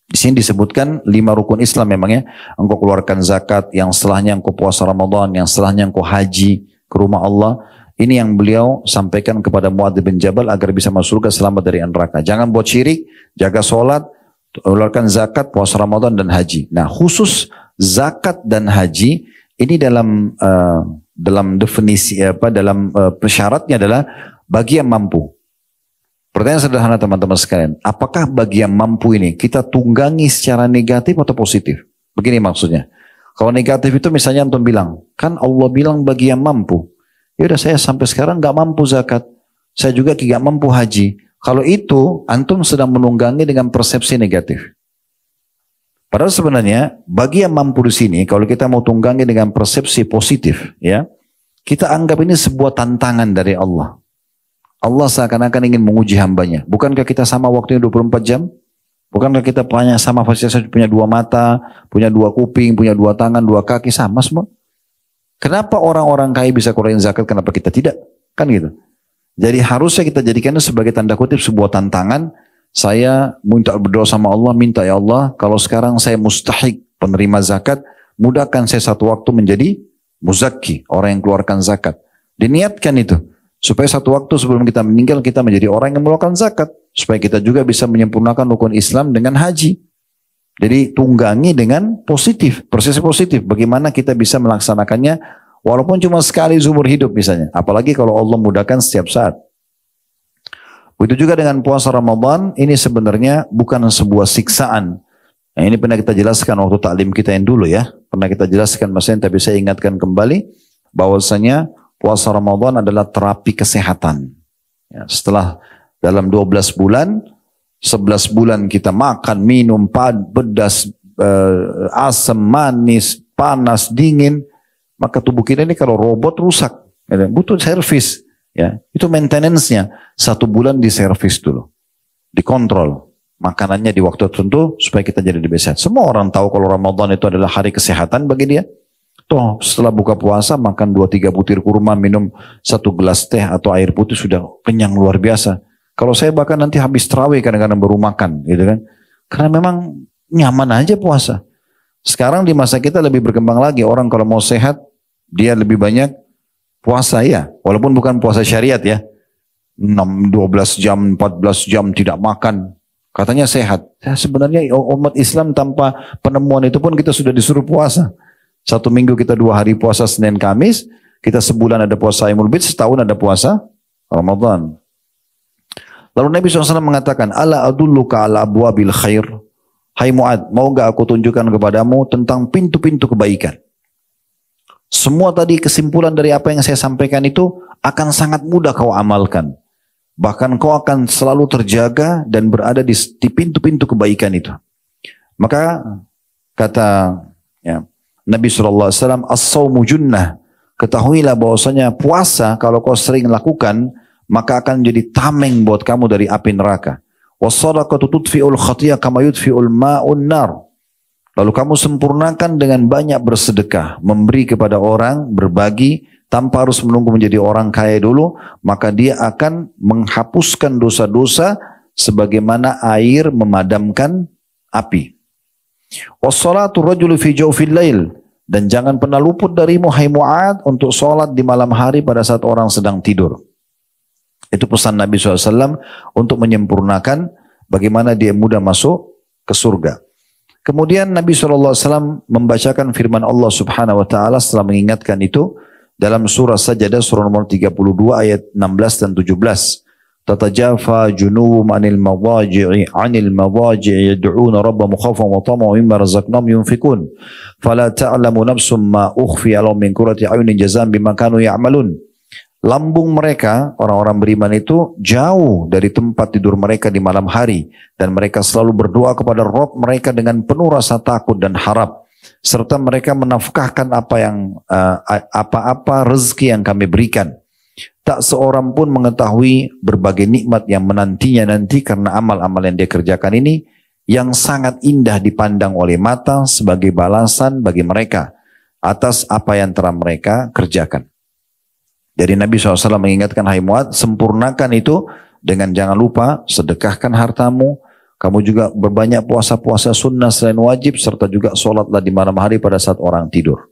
Di sini disebutkan 5 rukun Islam memangnya. Engkau keluarkan zakat, yang setelahnya engkau puasa Ramadan, yang setelahnya engkau haji ke rumah Allah. Ini yang beliau sampaikan kepada Muadz bin Jabal agar bisa masuk surga selamat dari neraka. Jangan buat syirik, jaga sholat, keluarkan zakat, puasa Ramadan dan haji. Nah khusus zakat dan haji ini dalam definisi dalam persyaratnya adalah bagi yang mampu. Pertanyaan sederhana teman-teman sekalian, apakah bagi yang mampu ini kita tunggangi secara negatif atau positif? Begini maksudnya. Kalau negatif itu misalnya antum bilang, kan Allah bilang bagi yang mampu. Ya udah saya sampai sekarang nggak mampu zakat, saya juga tidak mampu haji. Kalau itu antum sedang menunggangi dengan persepsi negatif. Padahal sebenarnya bagi yang mampu di sini, kalau kita mau tunggangi dengan persepsi positif, ya kita anggap ini sebuah tantangan dari Allah. Allah seakan-akan ingin menguji hambanya. Bukankah kita sama waktunya 24 jam? Bukankah kita punya sama fasilitas, punya 2 mata, punya 2 kuping, punya 2 tangan, 2 kaki, sama semua? Kenapa orang-orang kaya bisa keluarin zakat, kenapa kita tidak? Kan gitu. Jadi harusnya kita jadikan sebagai tanda kutip sebuah tantangan. Saya minta berdoa sama Allah, minta ya Allah, kalau sekarang saya mustahik penerima zakat, mudahkan saya satu waktu menjadi muzakki, orang yang keluarkan zakat. Diniatkan itu. Supaya satu waktu sebelum kita meninggal kita menjadi orang yang mengeluarkan zakat. Supaya kita juga bisa menyempurnakan rukun Islam dengan haji. Jadi tunggangi dengan positif, proses positif. Bagaimana kita bisa melaksanakannya walaupun cuma sekali seumur hidup misalnya. Apalagi kalau Allah mudahkan setiap saat. Begitu juga dengan puasa Ramadan, ini sebenarnya bukan sebuah siksaan. Nah, ini pernah kita jelaskan waktu taklim kita yang dulu ya. Pernah kita jelaskan maksudnya, tapi saya ingatkan kembali bahwasanya puasa Ramadan adalah terapi kesehatan. Ya, setelah dalam 12 bulan, 11 bulan kita makan, minum, pedas, asam, manis, panas, dingin, maka tubuh kita ini kalau robot rusak, ya, butuh servis. Ya, itu maintenance-nya 1 bulan diservis dulu, dikontrol makanannya di waktu tertentu supaya kita jadi lebih sehat. Semua orang tahu kalau Ramadan itu adalah hari kesehatan bagi dia. Toh setelah buka puasa makan 2-3 butir kurma, minum 1 gelas teh atau air putih sudah kenyang luar biasa. Kalau saya bahkan nanti habis tarawih kadang-kadang baru makan, gitu kan? Karena memang nyaman aja puasa. Sekarang di masa kita lebih berkembang lagi, orang kalau mau sehat dia lebih banyak puasa ya, walaupun bukan puasa syariat ya. 12 jam, 14 jam tidak makan. Katanya sehat. Ya, sebenarnya umat Islam tanpa penemuan itu pun kita sudah disuruh puasa. 1 minggu kita 2 hari puasa Senin Kamis, kita sebulan ada puasa Ayyamul Bid, setahun ada puasa Ramadan. Lalu Nabi SAW mengatakan, Ala adulluka ala abwabil khair. Hai Mu'ad, mau gak aku tunjukkan kepadamu tentang pintu-pintu kebaikan? Semua tadi kesimpulan dari apa yang saya sampaikan itu akan sangat mudah kau amalkan. Bahkan kau akan selalu terjaga dan berada di pintu-pintu kebaikan itu. Maka kata ya, Nabi SAW, as-sawmu junnah. Ketahuilah bahwasanya puasa kalau kau sering lakukan, maka akan jadi tameng buat kamu dari api neraka. Was-sadaqatu tudfi'ul khatiyah kama yudfi'ul ma'un nar. Lalu kamu sempurnakan dengan banyak bersedekah, memberi kepada orang, berbagi, tanpa harus menunggu menjadi orang kaya dulu, maka dia akan menghapuskan dosa-dosa sebagaimana air memadamkan api. Wassalatu rajulu fi jawfil lail, dan jangan pernah luput darimu hai Mu'adz untuk sholat di malam hari pada saat orang sedang tidur. Itu pesan Nabi SAW untuk menyempurnakan bagaimana dia mudah masuk ke surga. Kemudian Nabi SAW membacakan firman Allah Subhanahu wa taala setelah mengingatkan itu dalam surah Sajdah surah nomor 32 ayat 16 dan 17. Tatajafa junuhum 'anil madaji'i yad'una rabbahum khaufan wa tama'an mimma razaqnahum yunfikun. Fala ta'lamu nafsum ma ukhfiya lahum min qurrati a'yunin jazaa'an bima kanu ya'malun. Lambung mereka, orang-orang beriman itu jauh dari tempat tidur mereka di malam hari. Dan mereka selalu berdoa kepada Rabb mereka dengan penuh rasa takut dan harap. Serta mereka menafkahkan apa-apa rezeki yang kami berikan. Tak seorang pun mengetahui berbagai nikmat yang menantinya nanti karena amal-amal yang dia kerjakan ini. Yang sangat indah dipandang oleh mata sebagai balasan bagi mereka. Atas apa yang telah mereka kerjakan. Jadi Nabi SAW mengingatkan, hai Mu'adz, sempurnakan itu dengan jangan lupa sedekahkan hartamu. Kamu juga berbanyak puasa-puasa sunnah selain wajib, serta juga sholatlah di malam hari pada saat orang tidur.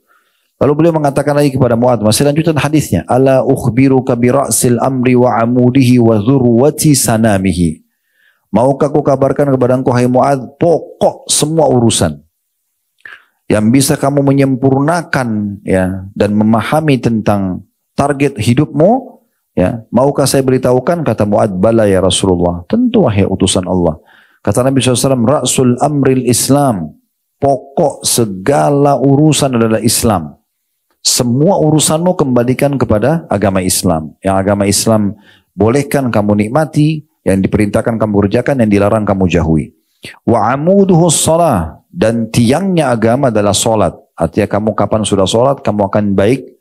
Lalu beliau mengatakan lagi kepada Mu'adz, masih lanjutan hadisnya, ala ukhbiruka bi ra'sil amri wa amudihi wa dhurwati sanamihi. Maukah aku kabarkan kepada engkau, hai Mu'adz, pokok semua urusan yang bisa kamu menyempurnakan ya dan memahami tentang target hidupmu, ya, maukah saya beritahukan? Kata Mu'adz, bala ya Rasulullah. Tentu wahai utusan Allah. Kata Nabi SAW, Ra'sul amril Islam. Pokok segala urusan adalah Islam. Semua urusanmu kembalikan kepada agama Islam. Yang agama Islam bolehkan kamu nikmati, yang diperintahkan kamu kerjakan, yang dilarang kamu jauhi. Wa amuduhu shalah, dan tiangnya agama adalah solat. Artinya kamu kapan sudah solat, kamu akan baik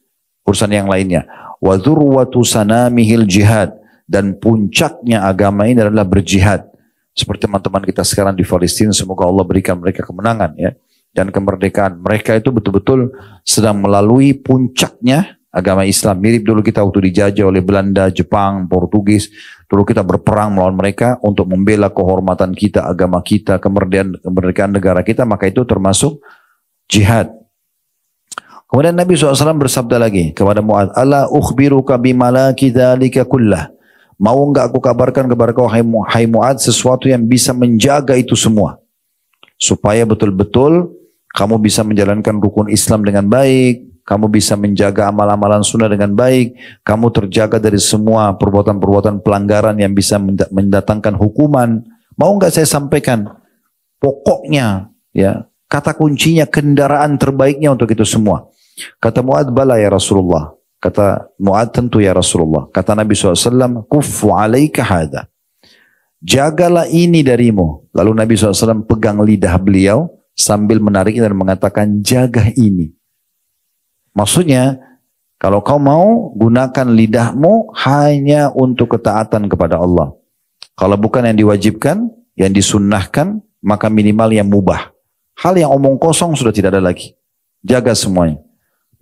urusan yang lainnya. Wa dzurwatu sanamihil jihad, dan puncaknya agama ini adalah berjihad. Seperti teman-teman kita sekarang di Palestina, semoga Allah berikan mereka kemenangan ya dan kemerdekaan. Mereka itu betul-betul sedang melalui puncaknya agama Islam. Mirip dulu kita waktu dijajah oleh Belanda, Jepang, Portugis. Dulu kita berperang melawan mereka untuk membela kehormatan kita, agama kita, kemerdekaan negara kita, maka itu termasuk jihad. Kemudian Nabi SAW bersabda lagi kepada Mu'adz, ala ukhbiruka bimalaki dzalika kullah. Mau enggak aku kabarkan kepada kau hai Mu'adz sesuatu yang bisa menjaga itu semua. Supaya betul-betul kamu bisa menjalankan rukun Islam dengan baik, kamu bisa menjaga amal-amalan sunnah dengan baik, kamu terjaga dari semua perbuatan-perbuatan pelanggaran yang bisa mendatangkan hukuman. Mau enggak saya sampaikan pokoknya ya, kata kuncinya, kendaraan terbaiknya untuk itu semua. Kata Mu'adz, bala ya Rasulullah. Kata Mu'adz, tentu ya Rasulullah. Kata Nabi SAW, kuffu alaika hadha. Jagalah ini darimu. Lalu Nabi SAW pegang lidah beliau sambil menariknya dan mengatakan, jaga ini. Maksudnya, kalau kau mau gunakan lidahmu hanya untuk ketaatan kepada Allah. Kalau bukan yang diwajibkan, yang disunnahkan, maka minimal yang mubah. Hal yang omong kosong sudah tidak ada lagi. Jaga semuanya.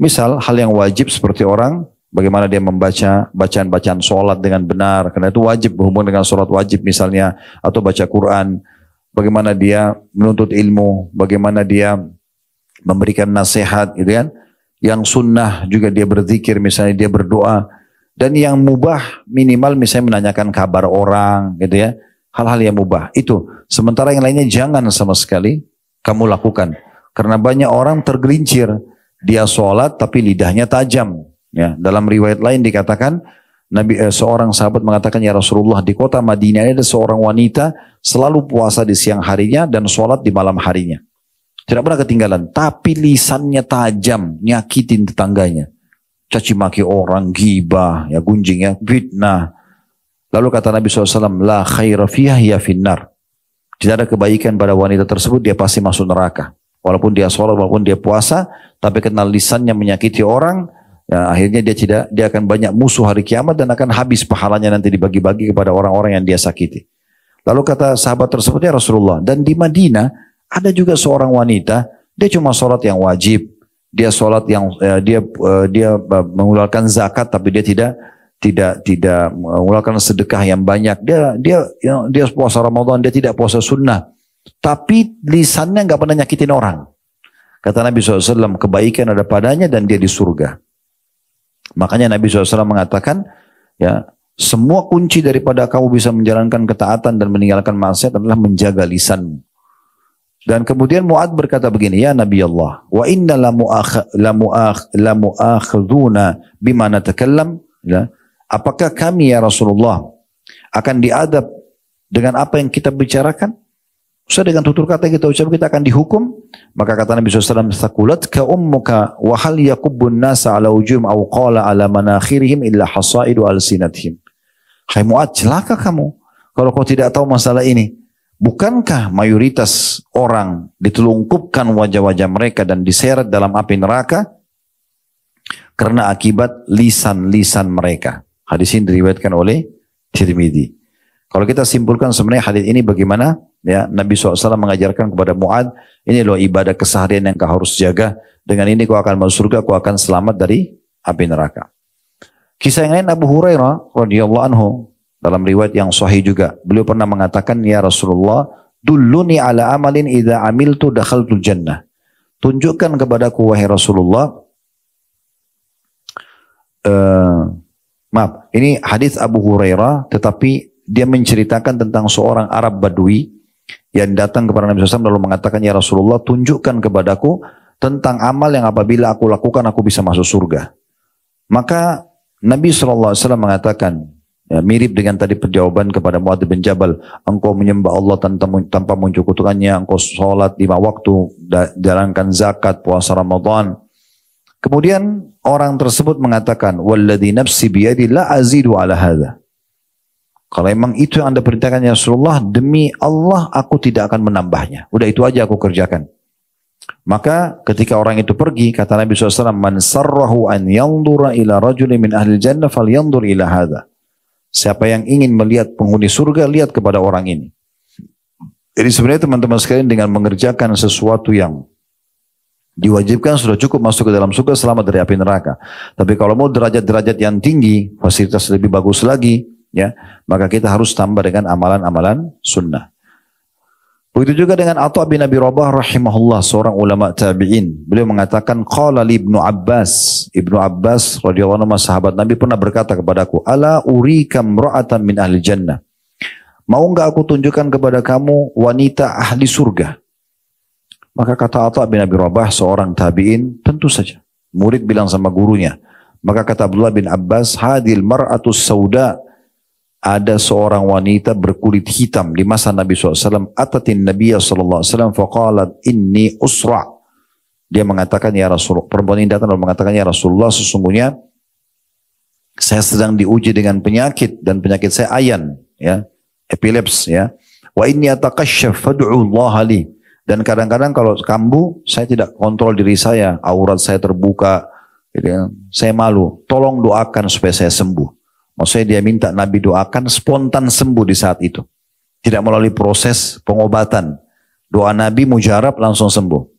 Misal hal yang wajib seperti orang bagaimana dia membaca bacaan-bacaan sholat dengan benar, karena itu wajib berhubungan dengan sholat wajib misalnya, atau baca Quran, bagaimana dia menuntut ilmu, bagaimana dia memberikan nasihat gitu kan. Yang sunnah juga dia berzikir, misalnya dia berdoa, dan yang mubah minimal misalnya menanyakan kabar orang gitu ya, hal-hal yang mubah itu. Sementara yang lainnya jangan sama sekali kamu lakukan, karena banyak orang tergelincir. Dia sholat tapi lidahnya tajam. Ya, dalam riwayat lain dikatakan seorang sahabat mengatakan, ya Rasulullah, di kota Madinah ada seorang wanita selalu puasa di siang harinya dan sholat di malam harinya. Tidak pernah ketinggalan. Tapi lisannya tajam, nyakitin tetangganya. Caci maki orang, ghibah, ya gunjing ya, fitnah. Lalu kata Nabi SAW, la khaira fiha ya finnar. Tidak ada kebaikan pada wanita tersebut, dia pasti masuk neraka. Walaupun dia sholat, walaupun dia puasa, tapi karena lisannya menyakiti orang, ya, akhirnya dia akan banyak musuh hari kiamat dan akan habis pahalanya nanti dibagi-bagi kepada orang-orang yang dia sakiti. Lalu kata sahabat tersebut, ya Rasulullah, dan di Madinah Ada juga seorang wanita, dia cuma sholat yang wajib, dia sholat yang dia mengeluarkan zakat, tapi dia tidak mengeluarkan sedekah yang banyak. Dia puasa Ramadan, dia tidak puasa sunnah, tapi lisannya nggak pernah nyakitin orang. Kata Nabi SAW, kebaikan ada padanya dan dia di surga. Makanya Nabi SAW mengatakan, ya, semua kunci daripada kamu bisa menjalankan ketaatan dan meninggalkan maksiat adalah menjaga lisanmu. Dan kemudian Mu'adz berkata begini, ya Nabi Allah, wa inna la mu'akhiduna bima natakallam, ya. Apakah kami ya Rasulullah akan diadab dengan apa yang kita bicarakan? Usah dengan tutur kata yang kita ucap kita akan dihukum. Maka kata Nabi SAW, thaqulat ka ummuka wa hal yakubbun nasa ala ujum aw qala ala manakhirihim illa hasaidu alsinatihim. Hai Mu'adz, celaka kamu kalau kau tidak tahu masalah ini. Bukankah mayoritas orang ditelungkupkan wajah-wajah mereka dan diseret dalam api neraka karena akibat lisan-lisan mereka. Hadis ini diriwayatkan oleh Tirmidzi. Kalau kita simpulkan sebenarnya hadis ini bagaimana? Ya, Nabi SAW mengajarkan kepada Mu'adz, ini loh ibadah keseharian yang kau harus jaga. Dengan ini kau akan masuk surga, kau akan selamat dari api neraka. Kisah yang lain Abu Hurairah radhiyallahu anhu dalam riwayat yang sahih juga. Beliau pernah mengatakan, ya Rasulullah, dulluni ala amalin idza amiltu dakhaltul jannah. Tunjukkan kepadaku wahai Rasulullah. Maaf, ini hadis Abu Hurairah, tetapi dia menceritakan tentang seorang Arab Badui yang datang kepada Nabi SAW lalu mengatakan, ya Rasulullah, tunjukkan kepadaku tentang amal yang apabila aku lakukan aku bisa masuk surga. Maka Nabi SAW mengatakan, ya, mirip dengan tadi perjawaban kepada Mu'adz bin Jabal, engkau menyembah Allah tanpa mencukutukannya, engkau sholat 5 waktu, jalankan zakat, puasa Ramadan. Kemudian orang tersebut mengatakan, walladzi nafsi biyadi la azidu ala hadha. Kalau memang itu yang anda perintahkan ya Rasulullah, demi Allah aku tidak akan menambahnya. Udah itu aja aku kerjakan. Maka ketika orang itu pergi, kata Nabi SAW, man sarrahu an yandura ila rajulin min ahli jannah fal yandur ila hadha. Siapa yang ingin melihat penghuni surga, lihat kepada orang ini. Jadi sebenarnya teman-teman sekalian dengan mengerjakan sesuatu yang diwajibkan sudah cukup masuk ke dalam surga selamat dari api neraka. Tapi kalau mau derajat-derajat yang tinggi, fasilitas lebih bagus lagi, ya, maka kita harus tambah dengan amalan-amalan sunnah. Begitu juga dengan Atha bin Abi Rabah rahimahullah, seorang ulama tabi'in. Beliau mengatakan, qala li Ibnu Abbas. Ibnu Abbas radhiyallahu anhu sahabat Nabi pernah berkata kepadaku, ala urika imra'atan min ahli jannah. Mau enggak aku tunjukkan kepada kamu wanita ahli surga? Maka kata Atha bin Abi Rabah, seorang tabi'in, tentu saja. Murid bilang sama gurunya. Maka kata Abdullah bin Abbas, hadil mar'atus sauda. Ada seorang wanita berkulit hitam di masa Nabi SAW. Atatin Nabiya SAW faqalat inni usra'. Dia mengatakan, ya Rasulullah, perempuan ini datang dan mengatakan, ya Rasulullah, sesungguhnya saya sedang diuji dengan penyakit dan penyakit saya ayan, ya, epileps, ya. Wa inni ataqasyaf fad'u Allah li. Dan kadang-kadang kalau kambuh, saya tidak kontrol diri saya, aurat saya terbuka, gitu ya. Saya malu. Tolong doakan supaya saya sembuh. Maksudnya dia minta Nabi doakan spontan sembuh di saat itu. Tidak melalui proses pengobatan. Doa Nabi mujarab langsung sembuh.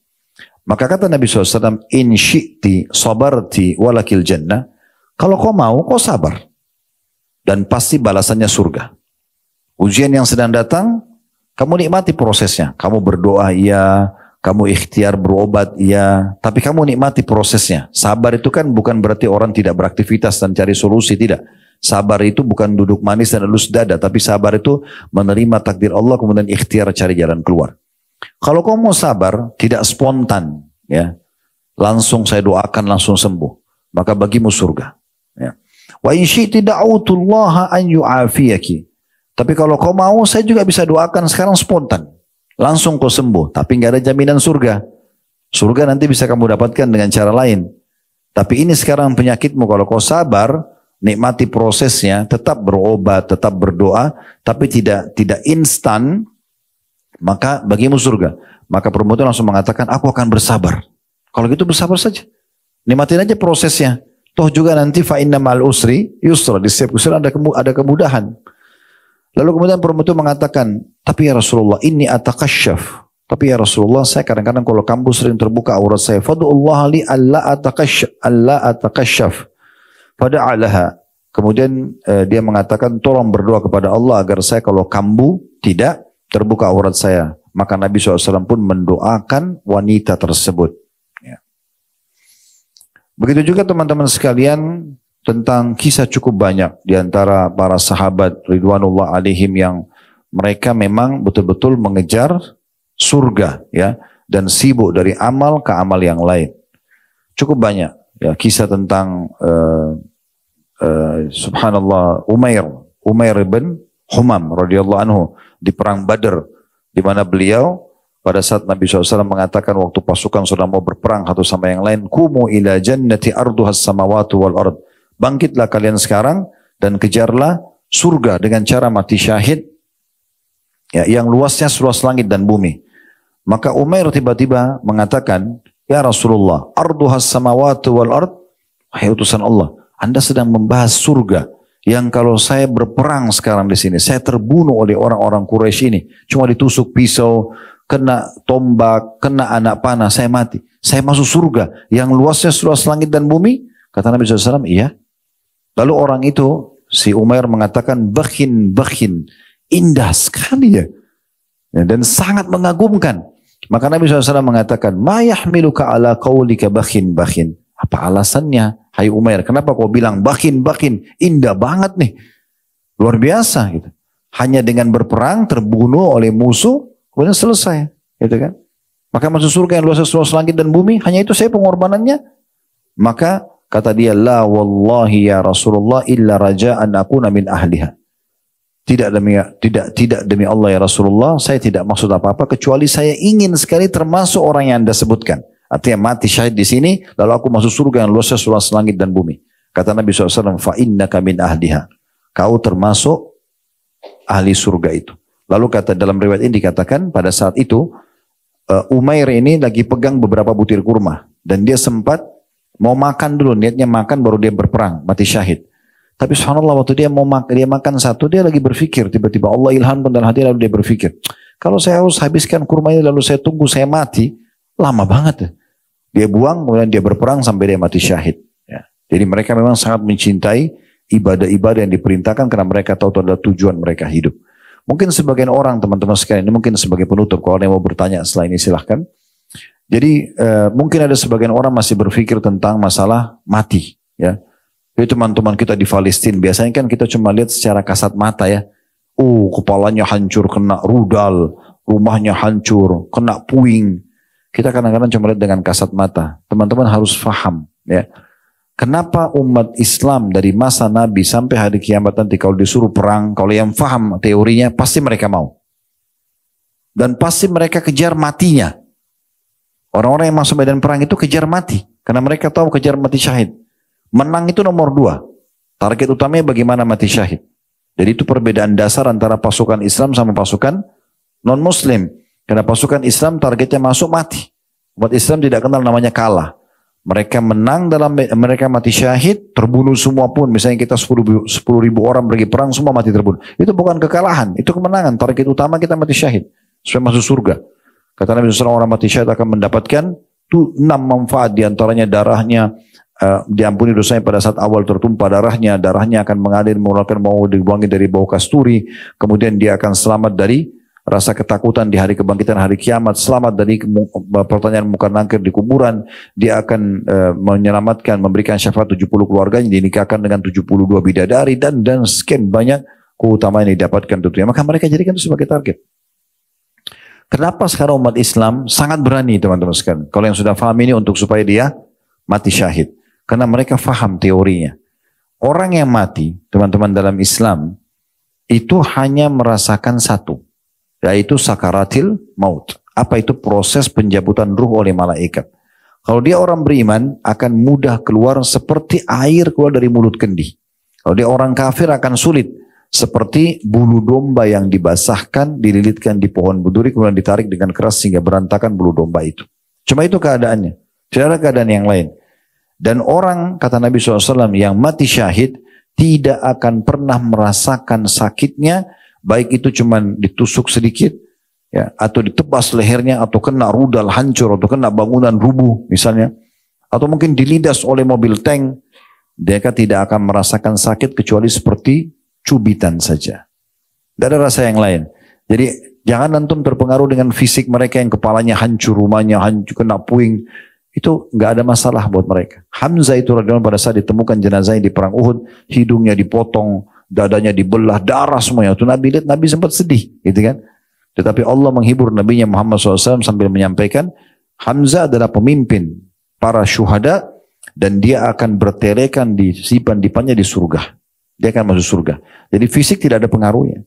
Maka kata Nabi SAW, in syi'ti sabarti walakil jannah. Kalau kau mau, kau sabar. Dan pasti balasannya surga. Ujian yang sedang datang, kamu nikmati prosesnya. Kamu berdoa, iya. Kamu ikhtiar berobat, iya. Tapi kamu nikmati prosesnya. Sabar itu kan bukan berarti orang tidak beraktivitas dan cari solusi, tidak. Sabar itu bukan duduk manis dan elus dada, tapi sabar itu menerima takdir Allah kemudian ikhtiar cari jalan keluar. Kalau kamu mau sabar, tidak spontan, ya, langsung saya doakan langsung sembuh, maka bagimu surga. Ya. Wa in syi'ti da'utullaha an yu'afiyaki. Tapi kalau kau mau, saya juga bisa doakan sekarang spontan, langsung kau sembuh, tapi nggak ada jaminan surga. Surga nanti bisa kamu dapatkan dengan cara lain. Tapi ini sekarang penyakitmu, kalau kau sabar, nikmati prosesnya, tetap berobat, tetap berdoa, tapi tidak instan, maka bagimu surga. Maka perempuan itu langsung mengatakan, aku akan bersabar. Kalau gitu bersabar saja. Nikmatin aja prosesnya. Toh juga nanti fa inna ma'al usri yusra, di setiap usaha ada kemudahan. Lalu kemudian perempuan itu mengatakan, tapi ya Rasulullah, inni atakasyaf Tapi ya Rasulullah, saya kadang-kadang kalau kambuh sering terbuka aurat saya. Fadu'ullah li alla atakashaf. Fada'alaha. Kemudian dia mengatakan, tolong berdoa kepada Allah agar saya kalau kambuh tidak terbuka aurat saya. Maka Nabi SAW pun mendoakan wanita tersebut. Ya. Begitu juga teman-teman sekalian, tentang kisah cukup banyak di antara para sahabat Ridwanullah alaihim yang mereka memang betul-betul mengejar surga, ya, dan sibuk dari amal ke amal yang lain. Cukup banyak ya kisah tentang subhanallah Umair bin Humam radhiyallahu anhu di perang Badar, di mana beliau pada saat Nabi SAW mengatakan waktu pasukan sudah mau berperang satu sama yang lain, kumu ila jannati arduhas samawati wal ard, bangkitlah kalian sekarang dan kejarlah surga dengan cara mati syahid, ya, yang luasnya seluas langit dan bumi. Maka Umair tiba-tiba mengatakan, ya Rasulullah, arduhas samawati wal ard, wahai utusan Allah, Anda sedang membahas surga yang kalau saya berperang sekarang di sini, saya terbunuh oleh orang-orang Quraisy ini, cuma ditusuk pisau, kena tombak, kena anak panah, saya mati. Saya masuk surga yang luasnya seluas langit dan bumi. Kata Nabi SAW, iya. Lalu orang itu, si Umair mengatakan, bakhin, indah sekali ya. Dan sangat mengagumkan. Maka Nabi SAW mengatakan, ma yahmiluka ala qawlika bakhin. Apa alasannya, hai Umair? Kenapa kau bilang bakhin? Indah banget nih. Luar biasa gitu. Hanya dengan berperang, terbunuh oleh musuh, kemudian selesai. Gitu kan? Maka masuk surga yang luas seluas langit dan bumi, hanya itu saya pengorbanannya. Maka kata dia, la wallahi ya Rasulullah illa raja'an akuna min ahliha. Tidak demi Allah ya Rasulullah, saya tidak maksud apa-apa kecuali saya ingin sekali termasuk orang yang Anda sebutkan. Artinya mati syahid di sini, lalu aku masuk surga yang luasnya seluas langit dan bumi. Kata Nabi SAW, fa innaka min ahliha. Kau termasuk ahli surga itu. Lalu kata dalam riwayat ini dikatakan pada saat itu Umair ini lagi pegang beberapa butir kurma dan dia sempat mau makan dulu, niatnya makan baru dia berperang, mati syahid. Tapi subhanallah waktu dia makan satu, dia lagi berpikir, tiba-tiba Allah ilhamkan dalam hati, lalu dia berpikir, kalau saya harus habiskan kurma ini lalu saya tunggu saya mati, lama banget. Dia buang, kemudian dia berperang sampai dia mati syahid. Ya. Jadi mereka memang sangat mencintai ibadah-ibadah yang diperintahkan karena mereka tahu itu adalah tujuan mereka hidup. Mungkin sebagian orang, teman-teman sekalian, ini mungkin sebagai penutup, kalau ada yang mau bertanya setelah ini silahkan. Jadi mungkin ada sebagian orang masih berpikir tentang masalah mati, ya. Jadi teman-teman kita di Palestina, biasanya kan kita cuma lihat secara kasat mata ya. Kepalanya hancur, kena rudal, rumahnya hancur, kena puing. Kita kadang-kadang cuma lihat dengan kasat mata. Teman-teman harus faham ya. Kenapa umat Islam dari masa Nabi sampai hari kiamat nanti kalau disuruh perang, kalau yang faham teorinya pasti mereka mau. Dan pasti mereka kejar matinya. Orang-orang yang masuk medan perang itu kejar mati. Karena mereka tahu kejar mati syahid. Menang itu nomor 2. Target utamanya bagaimana mati syahid. Jadi itu perbedaan dasar antara pasukan Islam sama pasukan non-Muslim. Karena pasukan Islam targetnya masuk mati. Umat Islam tidak kenal namanya kalah. Mereka menang mereka mati syahid, terbunuh semua pun. Misalnya kita 10.000 orang pergi perang, semua mati terbunuh. Itu bukan kekalahan, itu kemenangan. Target utama kita mati syahid. Supaya masuk surga. Kata Nabi SAW, orang mati syahid akan mendapatkan 6 manfaat. Di antaranya darahnya, diampuni dosanya pada saat awal tertumpah darahnya akan mengalir mengeluarkan mau dibuangi dari bau kasturi, kemudian dia akan selamat dari rasa ketakutan di hari kebangkitan hari kiamat, selamat dari pertanyaan munkar nakir di kuburan, dia akan menyelamatkan, memberikan syafaat 70 keluarganya, dinikahkan dengan 72 bidadari dan sekian banyak keutamaan yang didapatkan tentunya. Maka mereka jadikan itu sebagai target. Kenapa sekarang umat Islam sangat berani teman-teman sekalian? Kalau yang sudah paham ini untuk supaya dia mati syahid. Karena mereka faham teorinya. Orang yang mati, teman-teman dalam Islam, itu hanya merasakan satu. Yaitu sakaratil maut. Apa itu? Proses pencabutan ruh oleh malaikat. Kalau dia orang beriman, akan mudah keluar seperti air keluar dari mulut kendi. Kalau dia orang kafir akan sulit. Seperti bulu domba yang dibasahkan, dililitkan di pohon berduri, kemudian ditarik dengan keras sehingga berantakan bulu domba itu. Cuma itu keadaannya. Tidak ada keadaan yang lain. Dan orang, kata Nabi SAW, yang mati syahid, tidak akan pernah merasakan sakitnya, baik itu cuma ditusuk sedikit, ya, atau ditebas lehernya, atau kena rudal hancur, atau kena bangunan rubuh misalnya, atau mungkin dilidas oleh mobil tank, mereka tidak akan merasakan sakit kecuali seperti cubitan saja. Tidak ada rasa yang lain. Jadi jangan antum terpengaruh dengan fisik mereka yang kepalanya hancur, rumahnya hancur, kena puing. Itu nggak ada masalah buat mereka. Hamzah itu radhiyallahu pada saat ditemukan jenazahnya di perang Uhud, hidungnya dipotong, dadanya dibelah, darah semuanya. Itu Nabi lihat, Nabi sempat sedih, gitu kan? Tetapi Allah menghibur Nabinya Muhammad SAW sambil menyampaikan, Hamzah adalah pemimpin para syuhada dan dia akan bertelekan di dipannya di surga. Dia akan masuk surga. Jadi fisik tidak ada pengaruhnya.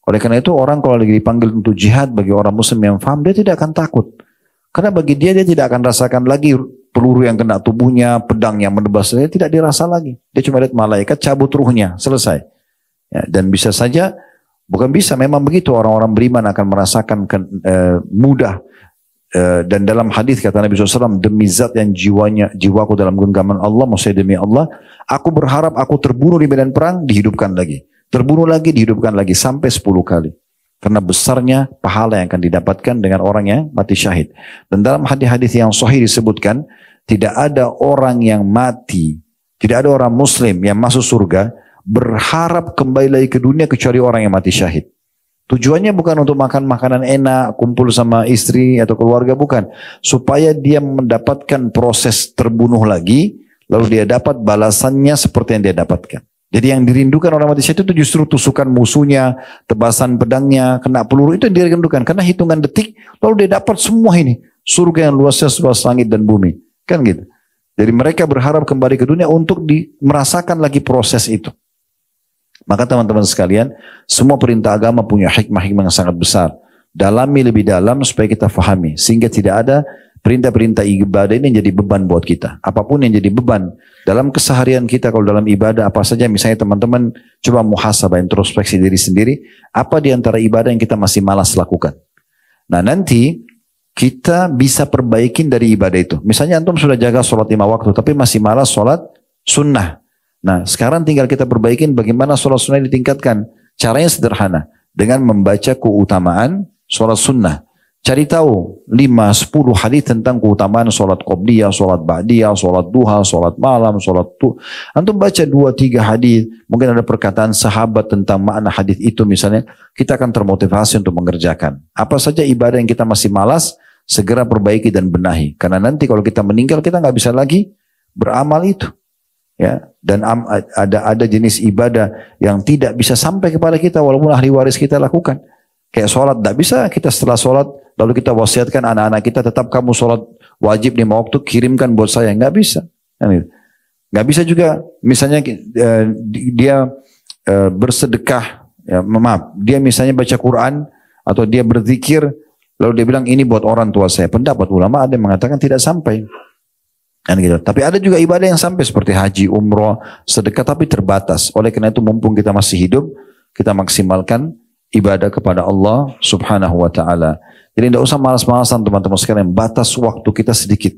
Oleh karena itu orang kalau lagi dipanggil untuk jihad bagi orang muslim yang faham, dia tidak akan takut. Karena bagi dia tidak akan rasakan lagi peluru yang kena tubuhnya, pedang yang menebas, dia tidak dirasa lagi. Dia cuma lihat malaikat cabut ruhnya, selesai. Ya, dan bisa saja, bukan bisa, memang begitu orang-orang beriman akan merasakan mudah. Dan dalam hadis kata Nabi SAW, demi zat yang jiwaku dalam genggaman Allah, maksudnya demi Allah, aku berharap aku terbunuh di medan perang, dihidupkan lagi. Terbunuh lagi, dihidupkan lagi, sampai 10 kali. Karena besarnya pahala yang akan didapatkan dengan orang yang mati syahid. Dan dalam hadis-hadis yang sahih disebutkan, tidak ada orang yang mati, tidak ada orang muslim yang masuk surga, berharap kembali lagi ke dunia kecuali orang yang mati syahid. Tujuannya bukan untuk makan makanan enak, kumpul sama istri atau keluarga, bukan. Supaya dia mendapatkan proses terbunuh lagi, lalu dia dapat balasannya seperti yang dia dapatkan. Jadi yang dirindukan orang mati syahid itu justru tusukan musuhnya, tebasan pedangnya, kena peluru, itu yang dirindukan. Karena hitungan detik, lalu dia dapat semua ini. Surga yang luasnya seluas langit dan bumi. Kan gitu. Jadi mereka berharap kembali ke dunia untuk merasakan lagi proses itu. Maka teman-teman sekalian, semua perintah agama punya hikmah-hikmah yang sangat besar. Dalami lebih dalam supaya kita fahami. Sehingga tidak ada perintah-perintah ibadah ini jadi beban buat kita. Apapun yang jadi beban dalam keseharian kita, kalau dalam ibadah apa saja, misalnya teman-teman coba muhasabah, introspeksi diri sendiri, apa di antara ibadah yang kita masih malas lakukan. Nah nanti kita bisa perbaikin dari ibadah itu. Misalnya antum sudah jaga sholat 5 waktu, tapi masih malas sholat sunnah. Nah sekarang tinggal kita perbaikin bagaimana sholat sunnah ditingkatkan. Caranya sederhana, dengan membaca keutamaan sholat sunnah. Cari tahu 5-10 hadis tentang keutamaan sholat qobliyah, sholat ba'diyah, sholat duha, sholat malam, sholat Antum baca 2-3 hadis, mungkin ada perkataan sahabat tentang makna hadis itu misalnya, kita akan termotivasi untuk mengerjakan. Apa saja ibadah yang kita masih malas, segera perbaiki dan benahi. Karena nanti kalau kita meninggal, kita nggak bisa lagi beramal itu. Ya, dan ada jenis ibadah yang tidak bisa sampai kepada kita walaupun ahli waris kita lakukan. Kayak sholat, tidak bisa kita setelah sholat lalu kita wasiatkan anak-anak kita tetap kamu sholat wajib 5 waktu, kirimkan buat saya, nggak bisa. Nggak bisa juga misalnya dia bersedekah, ya, maaf, dia misalnya baca Quran atau dia berzikir lalu dia bilang ini buat orang tua saya. Pendapat ulama ada yang mengatakan tidak sampai. Kan gitu. Tapi ada juga ibadah yang sampai seperti haji, umroh, sedekah tapi terbatas. Oleh karena itu mumpung kita masih hidup, kita maksimalkan ibadah kepada Allah subhanahu wa ta'ala. Jadi tidak usah malas-malasan teman-teman sekalian, batas waktu kita sedikit.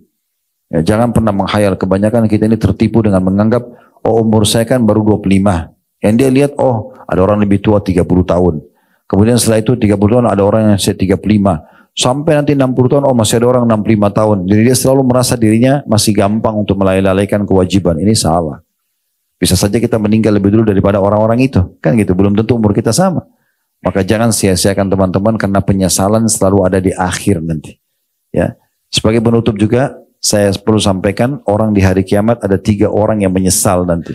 Ya, jangan pernah menghayal, kebanyakan kita ini tertipu dengan menganggap, oh umur saya kan baru 25. Yang dia lihat, oh ada orang lebih tua 30 tahun. Kemudian setelah itu 30 tahun ada orang yang 35. Sampai nanti 60 tahun, oh masih ada orang 65 tahun. Jadi dia selalu merasa dirinya masih gampang untuk melalaikan kewajiban. Ini salah. Bisa saja kita meninggal lebih dulu daripada orang-orang itu. Kan gitu, belum tentu umur kita sama. Maka jangan sia-siakan teman-teman karena penyesalan selalu ada di akhir nanti. Ya. Sebagai penutup juga saya perlu sampaikan orang di hari kiamat ada 3 orang yang menyesal nanti.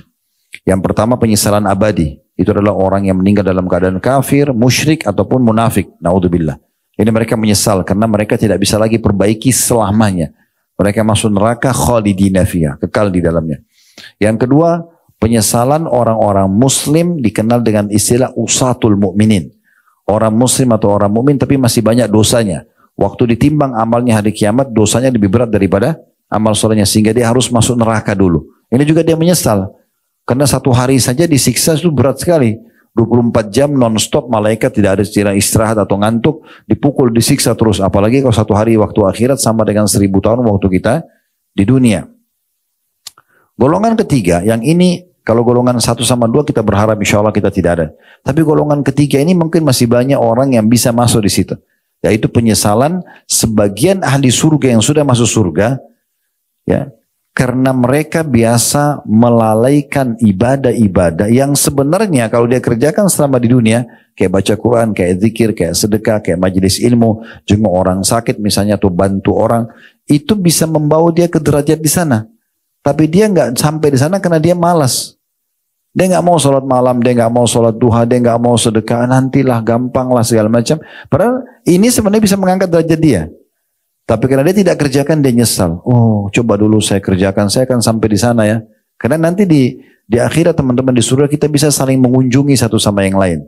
Yang pertama penyesalan abadi. Itu adalah orang yang meninggal dalam keadaan kafir, musyrik ataupun munafik. Naudzubillah. Ini mereka menyesal karena mereka tidak bisa lagi perbaiki selamanya. Mereka masuk neraka khalidina fiha, kekal di dalamnya. Yang kedua, penyesalan orang-orang muslim dikenal dengan istilah usatul mukminin. Orang muslim atau orang mukmin tapi masih banyak dosanya. Waktu ditimbang amalnya hari kiamat, dosanya lebih berat daripada amal solehnya. Sehingga dia harus masuk neraka dulu. Ini juga dia menyesal. Karena 1 hari saja disiksa itu berat sekali. 24 jam non-stop, malaikat tidak ada istilah istirahat atau ngantuk. Dipukul, disiksa terus. Apalagi kalau 1 hari waktu akhirat sama dengan 1000 tahun waktu kita di dunia. Golongan ketiga, yang ini kalau golongan 1 sama 2 kita berharap insya Allah kita tidak ada. Tapi golongan ketiga ini mungkin masih banyak orang yang bisa masuk di situ. yaitu penyesalan sebagian ahli surga yang sudah masuk surga, ya, karena mereka biasa melalaikan ibadah-ibadah yang sebenarnya kalau dia kerjakan selama di dunia, kayak baca Quran, kayak zikir, kayak sedekah, kayak majelis ilmu, jenguk orang sakit misalnya atau bantu orang, itu bisa membawa dia ke derajat di sana. Tapi dia nggak sampai di sana karena dia malas. Dia nggak mau sholat malam, dia nggak mau sholat duha, dia nggak mau sedekah, nantilah gampang lah segala macam. Padahal ini sebenarnya bisa mengangkat derajat dia. Tapi karena dia tidak kerjakan, dia nyesal. Oh, coba dulu saya kerjakan, saya akan sampai di sana ya. Karena nanti di akhirat teman-teman di surga kita bisa saling mengunjungi satu sama yang lain.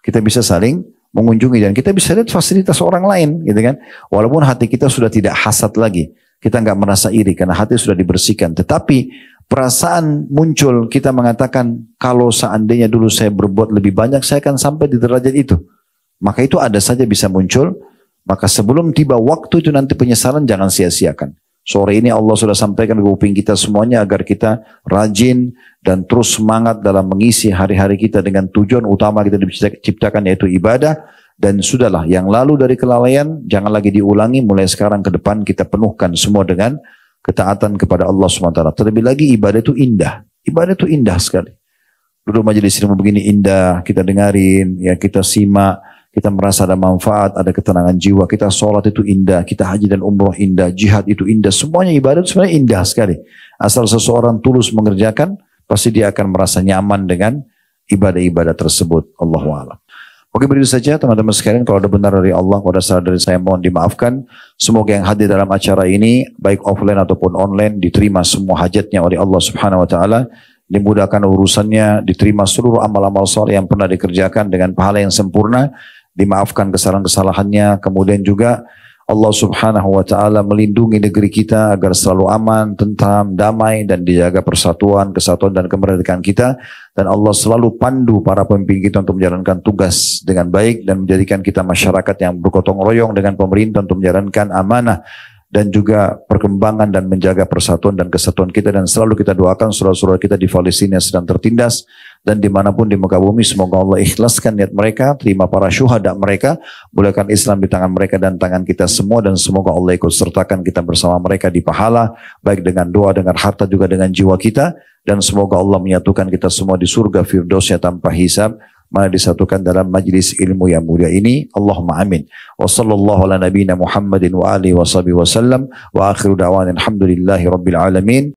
Kita bisa saling mengunjungi dan kita bisa lihat fasilitas orang lain, gitu kan? Walaupun hati kita sudah tidak hasad lagi, kita nggak merasa iri karena hati sudah dibersihkan. Tetapi perasaan muncul, kita mengatakan kalau seandainya dulu saya berbuat lebih banyak, saya akan sampai di derajat itu. Maka itu ada saja bisa muncul. Maka sebelum tiba waktu itu nanti penyesalan jangan sia-siakan. Sore ini Allah sudah sampaikan ke kuping kita semuanya agar kita rajin dan terus semangat dalam mengisi hari-hari kita dengan tujuan utama kita diciptakan yaitu ibadah. Dan sudahlah yang lalu dari kelalaian jangan lagi diulangi, mulai sekarang ke depan kita penuhkan semua dengan ketaatan kepada Allah SWT. Terlebih lagi ibadah itu indah. Ibadah itu indah sekali. Duduk majelis ilmu begini indah, kita dengarin, ya kita simak, kita merasa ada manfaat, ada ketenangan jiwa. Kita sholat itu indah, kita haji dan umroh indah, jihad itu indah. Semuanya ibadah itu sebenarnya indah sekali. Asal seseorang tulus mengerjakan, pasti dia akan merasa nyaman dengan ibadah-ibadah tersebut. Allahu a'lam. Oke, begitu saja teman-teman sekalian. Kalau ada benar dari Allah, kalau ada salah dari saya mohon dimaafkan. Semoga yang hadir dalam acara ini, baik offline ataupun online, diterima semua hajatnya oleh Allah Subhanahu Wa Taala, dimudahkan urusannya, diterima seluruh amal-amal saleh yang pernah dikerjakan dengan pahala yang sempurna, dimaafkan kesalahan-kesalahannya, kemudian juga Allah Subhanahu Wa Taala melindungi negeri kita agar selalu aman, tentram, damai dan dijaga persatuan, kesatuan dan kemerdekaan kita. Dan Allah selalu pandu para pemimpin kita untuk menjalankan tugas dengan baik dan menjadikan kita masyarakat yang bergotong royong dengan pemerintah untuk menjalankan amanah dan juga perkembangan dan menjaga persatuan dan kesatuan kita. Dan selalu kita doakan saudara-saudara kita di Palestina yang sedang tertindas dan dimanapun di muka bumi, semoga Allah ikhlaskan niat mereka, terima para syuhada mereka, muliakan Islam di tangan mereka dan tangan kita semua, dan semoga Allah ikut sertakan kita bersama mereka di pahala, baik dengan doa, dengan harta, juga dengan jiwa kita, dan semoga Allah menyatukan kita semua di surga Firdausnya tanpa hisab, mana disatukan dalam majlis ilmu yang mulia ini. Allahumma amin. Wa sallallahu ala nabiyina Muhammadin wa alihi wa sahbihi wa sallam wa akhiru da'wan alhamdulillahi rabbil alamin.